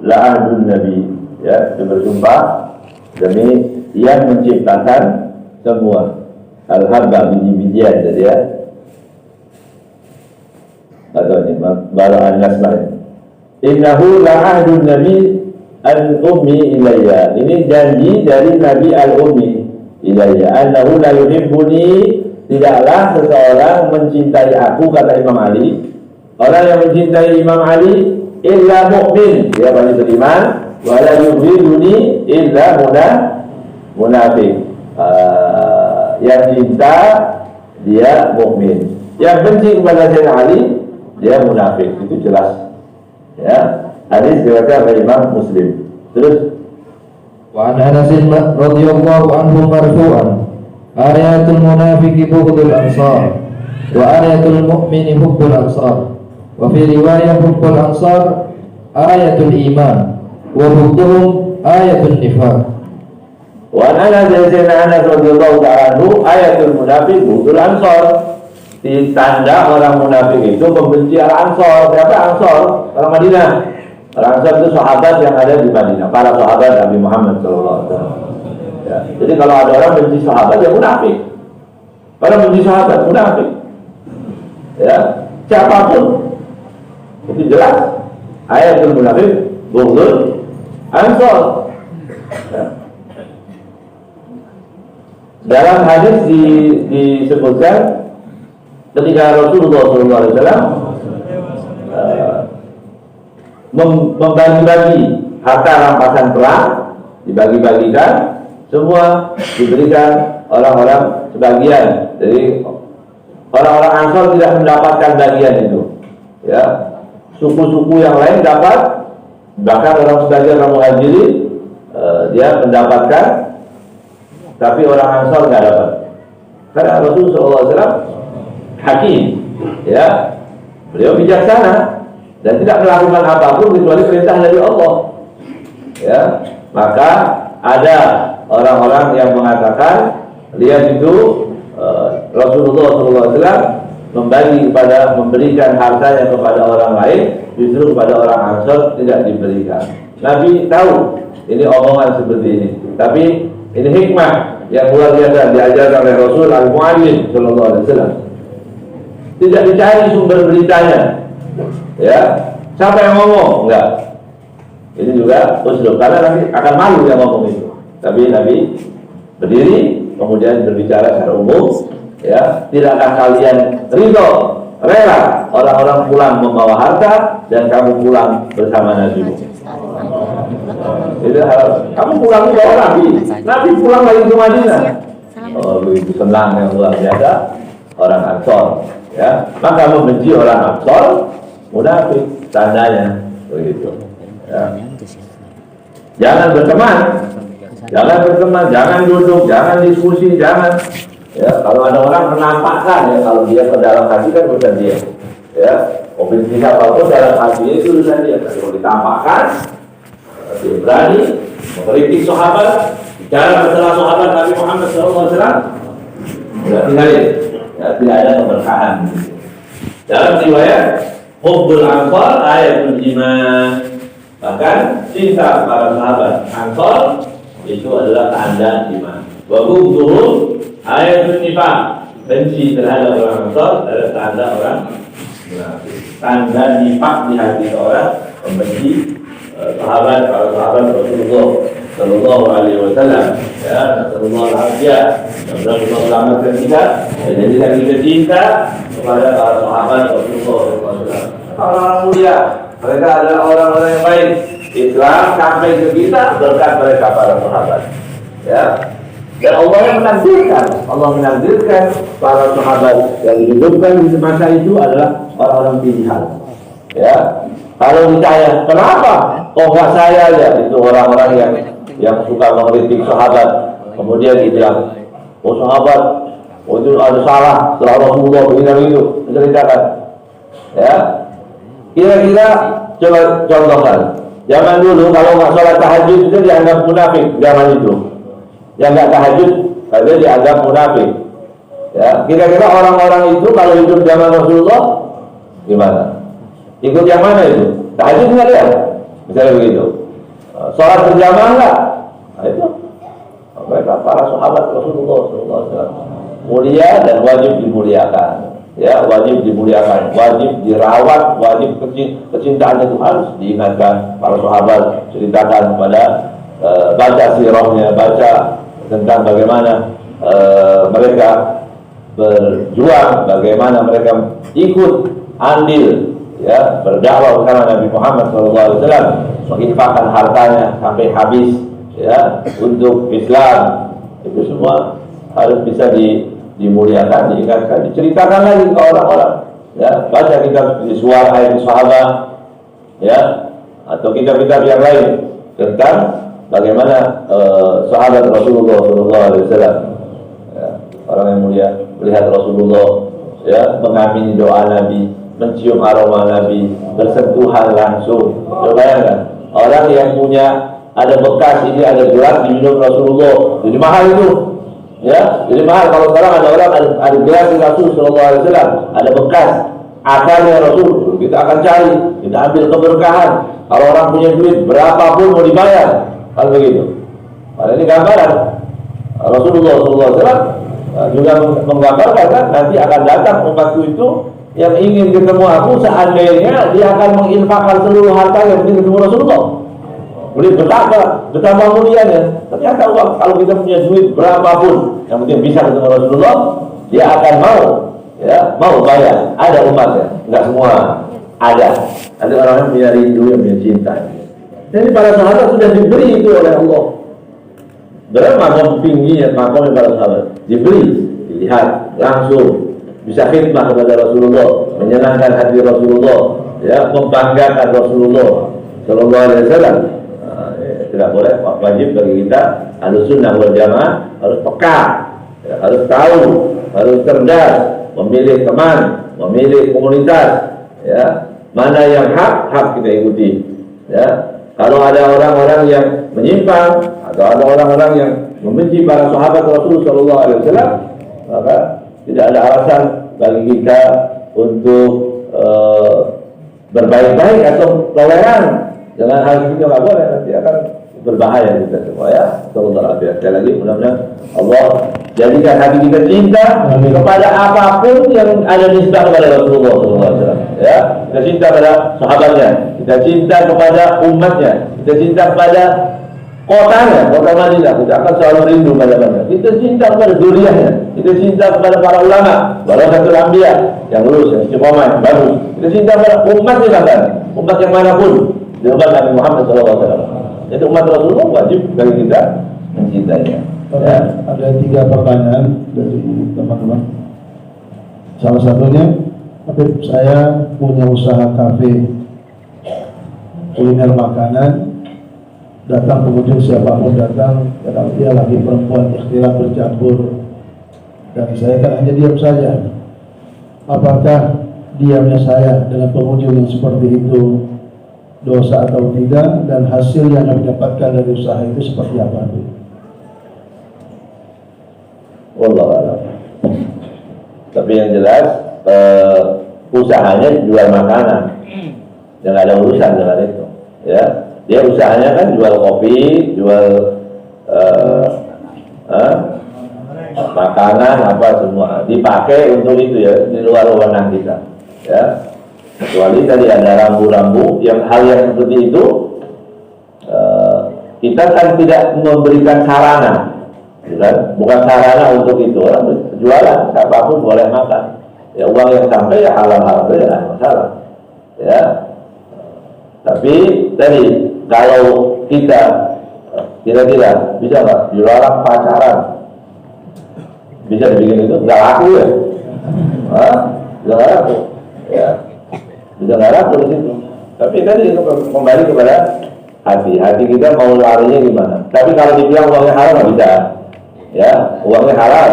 لعهد النبي. Ya, dia bersumpah demi yang menciptakan semua al-habba biji-bijian jadi ya, atau ini bara'an nasmah. Innahu la'ahdun nabi al-ummi ilayya. Ini janji dari Nabi al-ummi ilayya. Annahu la yuhibbuni, tidaklah seseorang mencintai aku, kata Imam Ali. Orang yang mencintai Imam Ali illa mu'min, dia pasti beriman. Wala yuhibbuni illa munafik. Yang cinta dia mukmin, yang benci kepada Sayyidina Ali dia munafik. Itu jelas. Ya, hadis diriwayatkan oleh Imam Muslim. Terus Wa an Anas radhiyallahu anhu marfu'an ayatul munafiqi bughdul ansar wa ayatul mu'mini hubbul ansar wa fi riwayah hubbul ansar ayatul iman wa bughdhum ayatul nifaq. Wa ana Sayyidina Anas radhiyallahu ta'ala anhu ayatul munafiq bughdul ansar. Di tanda orang munafik itu membenci al-ansar. Siapa ansar? Orang Madinah. Al-ansar itu sahabat yang ada di Madinah, para sahabat Nabi Muhammad SAW. Ya. Jadi kalau ada orang benci sahabat, ya munafik. Orang benci sahabat, munafik. Ya, siapapun itu jelas. Ayatul munafik bughdul ansar. Ya. Dalam hadis disebutkan ketika Rasulullah SAW membagi-bagi harta rampasan perang, dibagi-bagikan, semua diberikan orang-orang sebagian. Jadi orang-orang Ansor tidak mendapatkan bagian itu. Ya, suku-suku yang lain dapat, bahkan orang sebagian orang Muhajirin dia mendapatkan, tapi orang Ansor nggak dapat. Karena Rasulullah SAW hakim, ya, beliau bijaksana dan tidak melakukan apapun kecuali perintah dari Allah. Ya, maka ada orang-orang yang mengatakan lihat itu Rasulullah SAW memberikan hartanya kepada orang lain, justru kepada orang Ansor tidak diberikan. Nabi tahu ini omongan seperti ini, tapi ini hikmah yang luar biasa diajarkan oleh Rasul al-Mu'allim sallallahu alaihi wasallam. Tidak dicari sumber beritanya. Ya, siapa yang ngomong? Enggak. Ini juga usul, karena nanti akan malu yang ngomong itu. Tapi Nabi berdiri, kemudian berbicara secara umum. Ya, tidakkah kalian ridho, rela orang-orang pulang membawa harta dan kamu pulang bersama Nabi? Jadi kamu pulang bawa Nabi, Nabi pulang lagi ke Madinah. Oh, begitu senang yang luar biasa orang Ansor. Ya, maka membenci orang Ansor munafik tandanya begitu. Ya. Jangan berteman, jangan duduk, jangan diskusi, jangan. Ya, kalau ada orang menampakkan, ya, kalau dia ke dalam hati kan urusan dia. Ya, opini siapapun dalam hati itu urusan dia. Kalau ditampakkan, dia berani mengkritik sahabat, bicara masalah sahabat Nabi Muhammad SAW, tidak tinggalin. Ya, tidak ada keberkahan. Dalam riwayat hubbul ansar ayatul iman, bahkan cinta para sahabat Ansor itu adalah tanda iman. Wa bughdhum ayatul nifaq, benci terhadap orang Ansor adalah tanda orang munafik. Tanda nifak di hati orang membenci sahabat, para sahabat Rasulullah Sallallahu Alaihi Wasallam. Ya, Rasulullah alaihi. Mudah-mudahan Allah selamatkan kita. Jadikan kita cinta kepada para sahabat Rasulullah Sallallahu Alaihi Wasallam. Orang mulia, mereka adalah orang-orang yang baik. Islam sampai ke kita berkat mereka para sahabat. Ya. Dan Allah yang menakdirkan para sahabat yang dihidupkan di masa itu adalah orang-orang pilihan. Ya, kalau ditanya kenapa? Oh nggak saya aja, itu orang-orang yang suka mengkritik sahabat, kemudian dibilang, oh sahabat, oh itu ada salah, setelah Rasulullah begitu menceritakan. Ya, kira-kira coba contohkan. Zaman dulu kalau nggak sholat tahajud itu dianggap munafik zaman itu. Yang nggak tahajud, kalau dianggap munafik. Ya, kira-kira orang-orang itu kalau hidup zaman Rasulullah gimana? Ikut yang mana itu? Tahajud nggak dia? Misalnya begitu. Sholat berjamaah nggak? Nah itu. Mereka para sahabat Rasulullah SAW mulia dan wajib dimuliakan. Ya, wajib dimuliakan, wajib dirawat, wajib kecintaan itu harus diingatkan. Para sahabat ceritakan kepada baca sirahnya, baca tentang bagaimana mereka berjuang, bagaimana mereka ikut andil, ya, berdakwah bersama Nabi Muhammad SAW, menginfakkan hartanya sampai habis, ya, untuk Islam. Itu semua harus bisa dimuliakan, diingatkan, diceritakan lagi ke orang-orang. Ya, baca kitab seperti Suara Ayat Sahabat, ya, atau kitab-kitab yang lain tentang bagaimana sahabat Rasulullah SAW. Ya, orang yang mulia melihat Rasulullah, ya, mengamini doa Nabi, mencium aroma Nabi, bersentuhan langsung. Coba bayangkan, orang yang punya ada bekas ini, ada gelas diminum Rasulullah, jadi mahal itu. Ya, jadi mahal. Kalau sekarang ada orang ada gelas di Rasul Sallallahu Alaihi Wasallam, ada bekas akarnya Rasul, kita akan cari, kita ambil keberkahan. Kalau orang punya duit berapapun mau dibayar, kan begitu. Padahal ini gambaran Rasulullah Sallallahu Alaihi Wasallam juga menggambarkan kan nanti akan datang umatku itu yang ingin ketemu aku, seandainya dia akan menginfakkan seluruh hartanya untuk ketemu Rasulullah. Boleh betapa mulianya. Ternyata uang, kalau kita punya duit berapapun, yang penting bisa ketemu Rasulullah, dia akan mau, ya, mau bayar. Ada umatnya, nggak semua ada. Ada orang yang punya rindu, yang punya cinta. Jadi para sahabat sudah diberi itu oleh Allah. Berapa makom tingginya makom para sahabat? Diberi, dilihat langsung, bisa khidmah kepada Rasulullah, menyenangkan hati Rasulullah, ya, membanggakan Rasulullah Sallallahu Alaihi Wasallam. Tidak boleh, wajib bagi kita Ahlussunnah wal Jamaah harus peka, ya, harus tahu, harus cerdas, memilih teman, memilih komunitas, ya, mana yang hak kita ikuti. Ya, kalau ada orang-orang yang menyimpang atau ada orang-orang yang membenci para sahabat Rasul Sallallahu Alaihi Wasallam, maka tidak ada alasan bagi kita untuk berbaik-baik atau toleran. Jangan hal itu nggak boleh, nanti akan berbahaya kita semua, ya. Sallallahu alaihi wasallam. Sekali lagi mudah-mudahan Allah jadikan hati kita cinta kepada apapun yang ada nisbah kepada Rasulullah Sallallahu Alaihi Wasallam. Ya, kita cinta kepada sahabatnya, kita cinta kepada umatnya, kita cinta kepada kotanya, kota Madinah. Kita akan selalu rindu pada Madinah. Kita cinta kepada zuriyahnya, kita cinta kepada para ulama, warasatul anbiya yang lurus, yang istiqomah, yang bagus. Kita cinta kepada umatnya, bahkan umat yang manapun di umat Nabi Muhammad Sallallahu Alaihi Wasallam. Jadi umat Rasulullah wajib bagi kita mencintainya. Ya. Ada 3 pertanyaan dari teman-teman. Salah satunya, saya punya usaha kafe kuliner makanan. Datang pengunjung siapapun datang, kalau dia lagi perempuan ikhtilaf bercampur, dan saya kan hanya diam saja. Apakah diamnya saya dengan pengunjung yang seperti itu dosa atau tidak, dan hasil yang didapatkan dari usaha itu seperti apa? Wallahu a'lam. Tapi yang jelas usahanya jual makanan, yang ada urusan dengan itu. Ya, dia usahanya kan jual kopi, jual makanan apa semua, dipakai untuk itu, ya, di luar wewenang kita. Ya, Kecuali tadi ada rambu-rambu yang hal yang seperti itu, kita kan tidak memberikan sarana, kan? Bukan sarana untuk itu. Orang jualan, siapapun boleh makan. Ya uang yang sampai ya halal-halal saja, tidak masalah. Ya. Tapi tadi kalau kita kira-kira bisa nggak dilarang pacaran? Bisa dibikin itu? Nggak laku ya? Bisa nggak laku? Ya. Bisa nggak laku di situ. Tapi tadi kembali kepada hati kita mau larinya gimana. Tapi kalau dibilang uangnya halal nggak bisa. Ya, uangnya halal,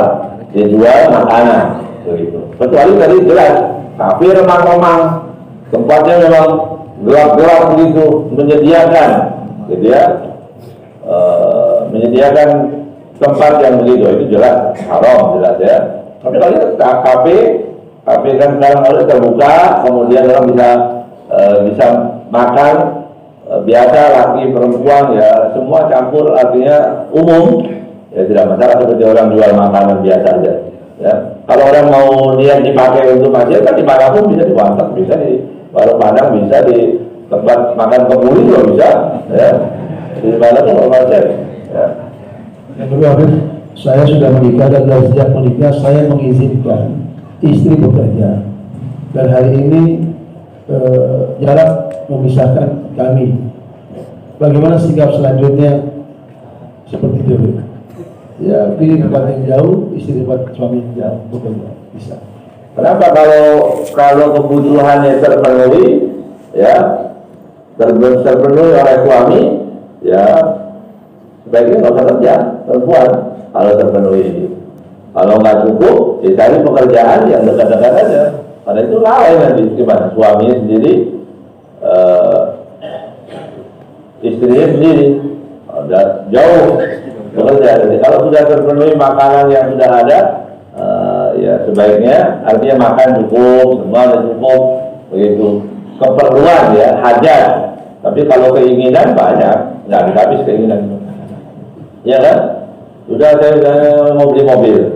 dia jual makanan, begitu. Kecuali tadi jelas, tapi remang-remang, tempatnya memang gelap-gelap begitu, menyediakan, gitu ya, menyediakan tempat yang begitu, itu jelas haram, jelas ya. Tapi kalau kafe kan sekarang harus terbuka, kemudian orang bisa makan biasa, laki perempuan ya semua campur, artinya umum. Ya tidak masalah seperti orang jual makanan biasa aja. Ya, kalau orang mau niat dipakai untuk masjid kan dipakai pun bisa di warteg, bisa di warung Padang, bisa di tempat makan kemuli juga bisa. Ya, di mana tuh masjid. Ya. Yang kedua, saya sudah menikah dan dari sejak menikah saya mengizinkan istri bekerja dan hari ini jarak memisahkan kami. Bagaimana sikap selanjutnya seperti itu? Ya, pilih tempat yang jauh, istri tempat suami yang jauh, betul, bisa. Kenapa kalau kebutuhannya terpenuhi, ya terpenuhi oleh suami, ya sebaiknya nggak usah kerja perempuan kalau terpenuhi. Kalau nggak cukup, cari pekerjaan yang dekat-dekat aja. Karena itu lalai nanti gimana? Suaminya sendiri, istrinya sendiri, ada jauh. Bekerja. Jadi kalau sudah terpenuhi makanan yang sudah ada, ya sebaiknya artinya makan cukup, semua ada cukup, begitu. Keperluan ya, hajat. Tapi kalau keinginan banyak, nggak habis keinginan. Ya kan? Sudah saya mau beli mobil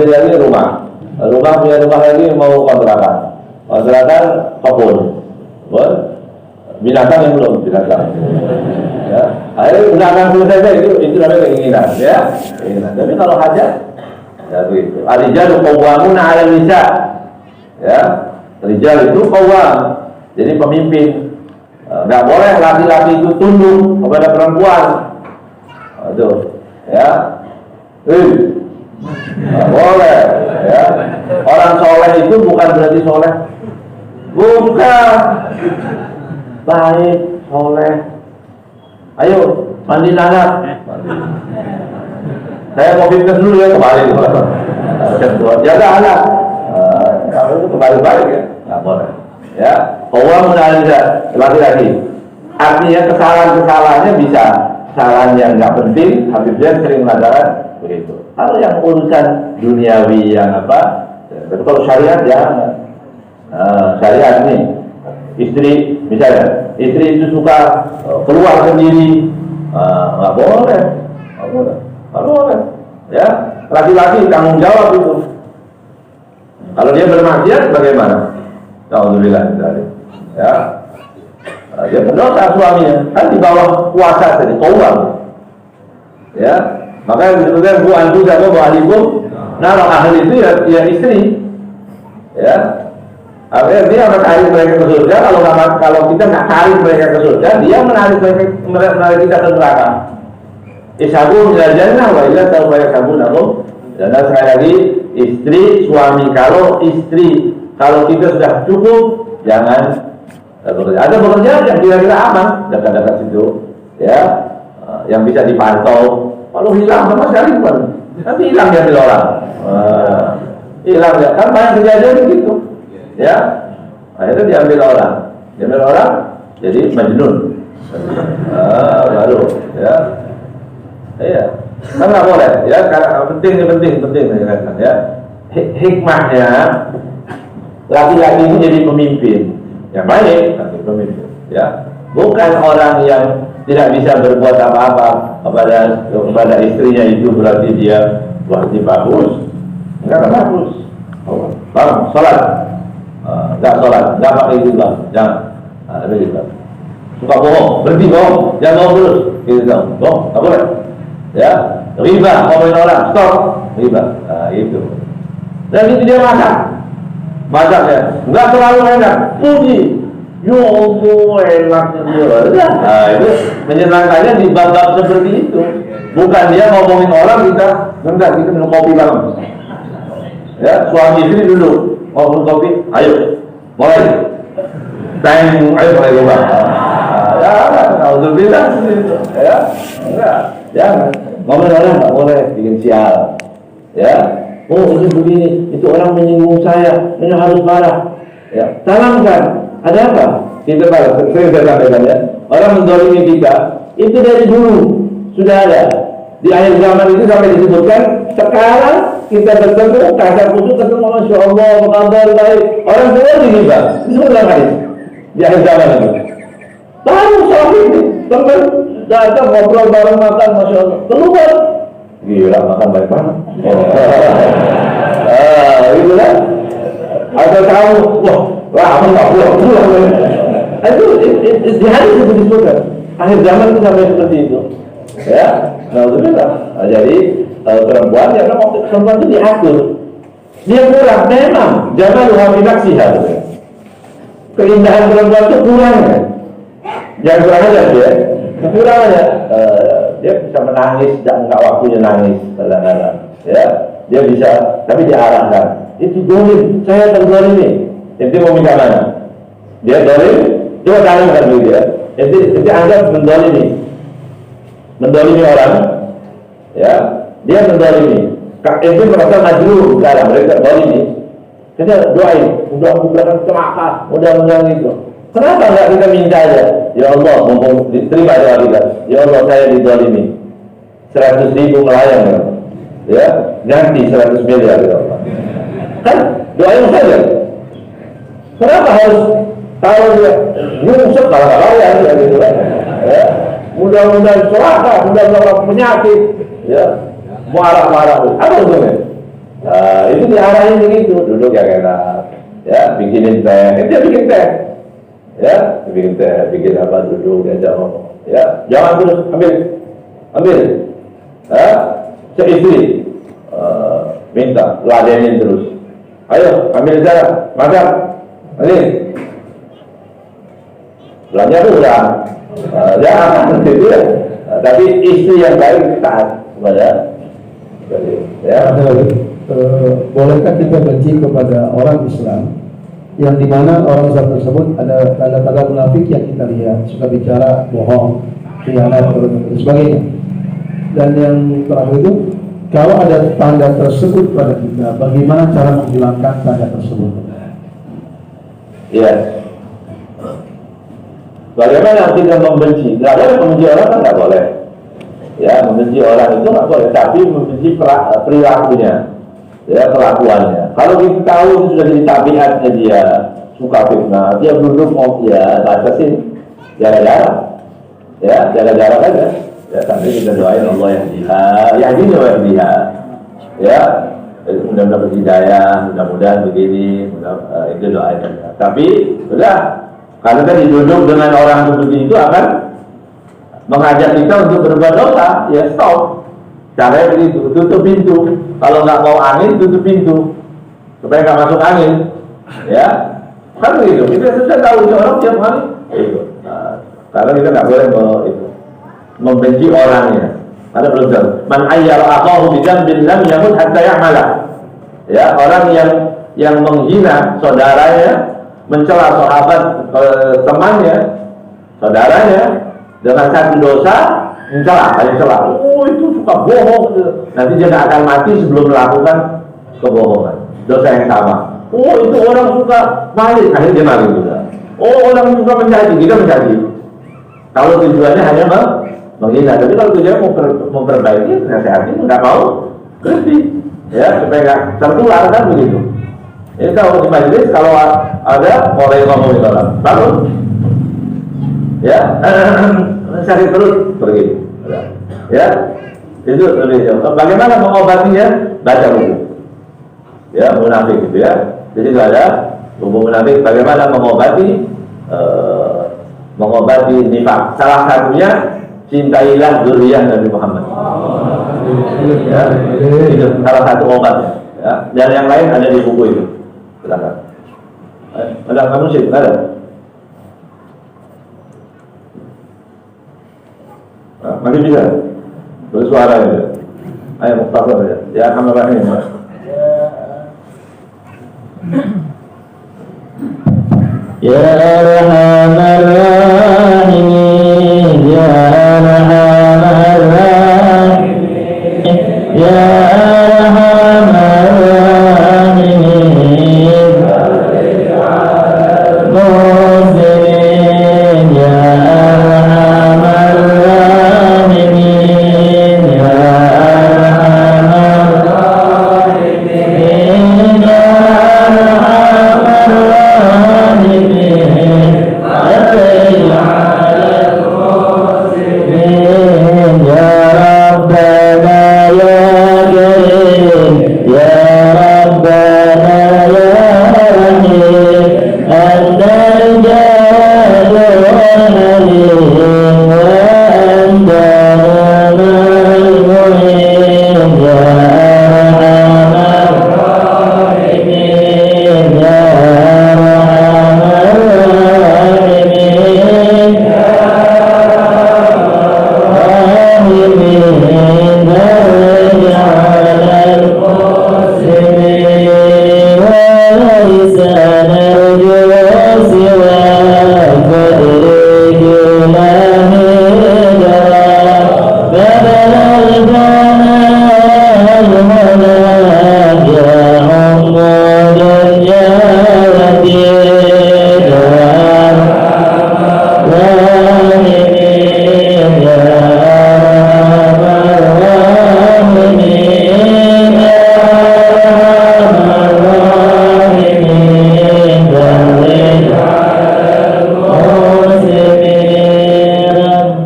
lagi rumah punya rumah lagi mau kontrakan kebun, binatang yang belum binatang. Ya, akhirnya binatang selesai itu namanya keinginan, ya. Keinginan. Tapi kalau hajat, ya begitu. Ar-rijalu qawwamuna 'ala nisa. Ya, rijal itu qawwam, jadi pemimpin. Nggak boleh laki-laki itu tunduk kepada perempuan. Itu, ya. Nggak boleh, ya. Orang soleh itu bukan berarti soleh. Bukan. Baik, soleh. Ayo, mandi anak. Saya mau fitness dulu ya, kembali. Jaga anak. Kalau itu kembali balik ya, nggak boleh. Ya, qawwamun 'ala nisa, laki-laki. Artinya kesalahan-kesalahannya bisa kesalahan yang nggak penting, habisnya sering mengatakan begitu. Kalau yang urusan duniawi yang apa, kalau syariat jangan. Syariat nih, istri misalnya, istri itu suka keluar sendiri, nggak boleh, nggak boleh. Ya, laki-laki tanggung jawab itu. Kalau dia bermaksiat bagaimana? Alhamdulillah, ya. Dia berdosa suaminya, kan di bawah kuasa tadi, qawwam. Ya, makanya disebutkan bu antu jago bu ahlikum. Nah, ahli itu ya istri. Ya, artinya dia menarik mereka ke surga. Kalau kita nggak tarik mereka ke surga, dia menarik kita ke neraka. Ishabu jannah wa illa tawbaya sabun aku. Dan sekali lagi istri, suami. Kalau kita sudah cukup, jangan bekerja. Ada bekerja yang kira-kira aman dekat-dekat situ, ya, yang bisa dipantau. Kalau hilang sama sekali bukan, nanti hilang diambil orang. Hilang ya, kan banyak kejadian begitu, ya. Akhirnya diambil orang, jadi majnun. Baru, ya. Iya, kan nggak boleh, ya. Penting ya. Hikmahnya laki-laki ini jadi pemimpin yang baik, pemimpin, ya. Bukan orang yang tidak bisa berbuat apa-apa kepada istrinya, itu berarti dia berarti bagus. Enggak bagus. Bang, sholat nggak sholat, nggak pakai istighfar, jangan. Nah, itu gitu. Suka bohong, berhenti bohong, jangan bohong terus, gitu dong. Bohong, nggak boleh. Ya, riba, ngomongin orang, stop, riba. Nah, itu. Dan itu dia masak ya, nggak terlalu enak, puji. Yo Allah, enaknya dia. Nah, itu menyenangkannya di bab-bab seperti itu. Bukan dia ngomongin orang kita minum kopi bareng. Ya, suami istri dulu ngomong kopi, ayo, mulai. Ayo mulai rumah. Ya, alhamdulillah gitu. Ya, enggak, jangan. Ngomongin orang nggak boleh, bikin sial. Ya, oh ini begini, itu orang menyinggung saya, ini harus marah. Ya, tanamkan. Ada apa? Kita balas, saya sampaikan ya. Orang mendolimi kita, itu dari dulu sudah ada. Di akhir zaman itu sampai disebutkan, sekarang kita bertemu, kasar kusuk ketemu, Masya Allah, apa kabar, baik. Orang semua digibah, disebutkan hadis. Di akhir zaman itu. Baru sahih nih, teman datang ngobrol bareng makan, Masya Allah. Keluar, gila makan baik banget. Gitu kan? Ada tahu, wah, apa nggak pulang. Itu di hadis itu disebutkan. Akhir zaman itu sampai seperti itu. Ya, alhamdulillah. Nah, jadi perempuan ya, perempuan itu diatur. Dia kurang, memang jangan lupa sihar. Keindahan perempuan itu kurang ya. Jangan kurang aja dia. Kurang aja. Dia bisa menangis, nggak waktunya nangis, kadang-kadang. Ya, dia bisa, tapi diarahkan. Itu dolim, saya terdolim nih. Itu mau minta mana? Dia dolim, coba tanamkan dulu dia. Itu anggap mendolimi. Mendolimi orang, ya, dia mendolimi. Itu merasa majnun sekarang, mereka dolimi. Kita doain, mudah-mudahan celaka, mudah-mudahan itu. Kenapa enggak kita minta aja? Ya Allah, mumpung diterima doa kita. Ya Allah, saya didolimi. 100.000 melayang, ya, ganti 100 miliar, ya Allah. Kan doain saja. Kenapa harus tahu dia nyungsep malah ya gitu kan? Ya. Mudah-mudahan celaka, mudah-mudahan penyakit, ya, marah-marah. Apa untungnya? Nah, itu diarahin begitu, duduk yang enak, ya, bikinin teh, dia bikin teh, ya, bikin teh, bikin apa, duduk, diajak ngomong, ya, jangan terus ambil, ya, seistri, minta, ladenin terus, ayo, ambil cara, makan, ini, belanja udah. Jangan gitu ya. Tapi istri yang baik taat kepada ya. Bolehkah kita benci kepada orang Islam yang dimana orang Islam tersebut ada tanda-tanda munafik yang kita lihat, suka bicara bohong, khianat dan sebagainya. Dan yang terakhir itu, kalau ada tanda tersebut pada kita, bagaimana cara menghilangkan tanda tersebut? Iya. Bagaimana kita membenci? Nggak boleh membenci orang kan nggak boleh. Ya, membenci orang itu nggak boleh. Tapi membenci perilakunya, ya, kelakuannya. Kalau kita tahu itu sudah jadi tabiatnya dia, suka fitnah, dia duduk mau ya batasin, jaga jarak, ya, jaga jarak aja. Ya, tapi kita doain Allah yang dia, ya, mudah-mudahan berhidayah, mudah-mudahan begini, itu doain aja. Tapi sudah. Karena tadi duduk dengan orang seperti itu akan mengajak kita untuk berbuat dosa, ya stop. Caranya begitu, tutup pintu. Kalau nggak mau angin, tutup pintu supaya nggak masuk angin, ya. Kan begitu. Kita sudah tahu orang tiap hari. Itu. Nah, karena kita nggak boleh membenci orangnya. Ada belum tahu. Man ayyara akahu bidzambin lam yamut hatta ya'mala. Ya, orang yang menghina saudaranya, mencela sahabat, temannya, saudaranya dengan satu dosa, mencela, oh itu suka bohong, nanti dia tidak akan mati sebelum melakukan kebohongan, dosa yang sama. Oh itu orang suka maling, akhirnya dia maling juga. Oh orang suka mencaci, kita mencaci. Kalau tujuannya hanya menghina, tapi kalau tujuannya mau memperbaiki, nasihatin, nggak mau, berhenti, ya supaya nggak tertular kan begitu. Ini kalau di majelis kalau ada mulai ngomongin orang, bangun, ya, sakit perut pergi, ya, itu bagaimana mengobatinya? Baca buku, ya, munafik gitu ya. Jadi ada Hukum munafik bagaimana mengobati nifak. Salah satunya cintailah zuriyah Nabi Muhammad. Ya, itu salah satu obatnya. Ya. Dan yang lain ada di buku itu. Silakan. Ada kamu sih? Ada. Nah, masih bisa. Bersuara ya. Ayo mukhtasar saja. Ya Alhamdulillah. Ya Arhamar Rahimin, Ya Arhamar Rahimin, Ya Arhamar Rahimin, Muslimin, Ya Arhamar Rahimin, Ya Arhamar Rahimin, Ya Arhamar Rahimin, Ya Rabbana ya Karim, Ya Rabbana ya Rahim, Antal Jalal Halim, wa Antal Mu'in, Ya Arhamar Rahimin, Ya Arhamar Rahimin, Rahimin, Barik ala al-muslimin, wa laysa narju siwak fadrik ilahi jara, badal al-jana al-mulak, ya umudun ya yatin, ya Rahimin, Ya Arhamar Rahimin, Ya Arhamar Rahimin, Barik ala al-muslimin,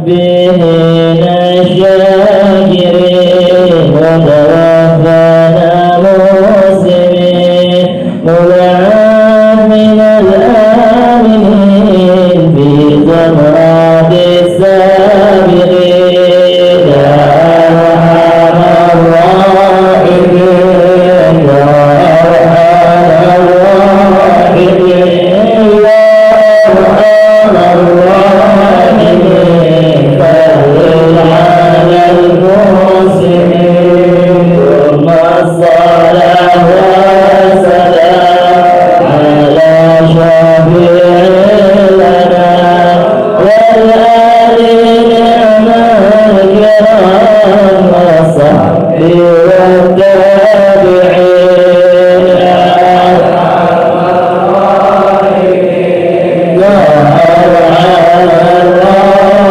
Rabbihina syakirin, wa tawaffana muslimin, mula'an minal aminin, fi zamratis sabiqin, Ya Arhamar Rahimin, Ya Arhamar Rahimin, Ya Arhamar Rahimin, Barik ala al-muslimin, Thumma as-salah wa salam ala syafi'il lana wal ali ni'mal kiram wa sahbi wa tabi'in, Ya Arhamar Rahimin, Ya Arhamar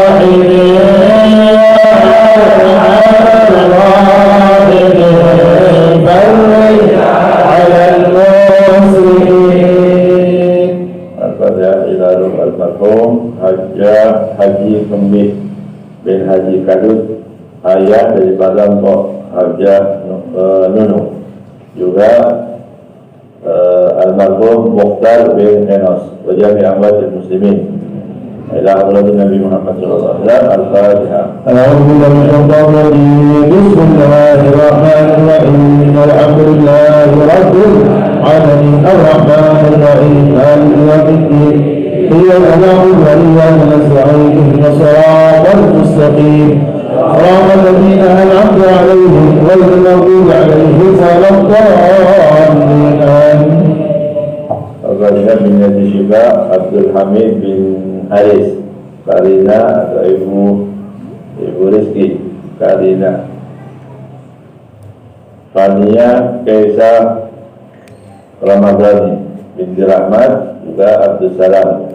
Rahimin, Ya Arhamar Rahimin, Barik ala al-muslimin. Al-Fatihah ila ruh al-marhum Haji Kembih bin Haji Kadut, ayah daripada Mpok Haja Nunung, juga almarhum Mukhtar bin Enos, wajah amwat muslimin. Ila hadratin Nabi Muhammad sallallahu alaihi wasallam. Al-Fatihah. أعوذ بالله من الشيطان الرجيم بسم الله الرحمن الرحيم الحمد لله رب العالمين الرحمن الرحيم مالك يوم الدين إياك نعبد وإياك نستعين اهدنا الصراط المستقيم صراط الذين أنعمت عليهم غير المغضوب عليهم ولا الضالين آمين. Al-Fatihah bin Yadi Syifa Abdul Hamid bin Haris Karina atau Ibu Rizki Karina, Fania Kaisa Ramadhani binti Rahmat, juga Abdul Salam,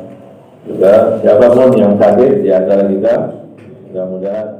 juga siapapun yang sakit di antara kita, mudah-mudahan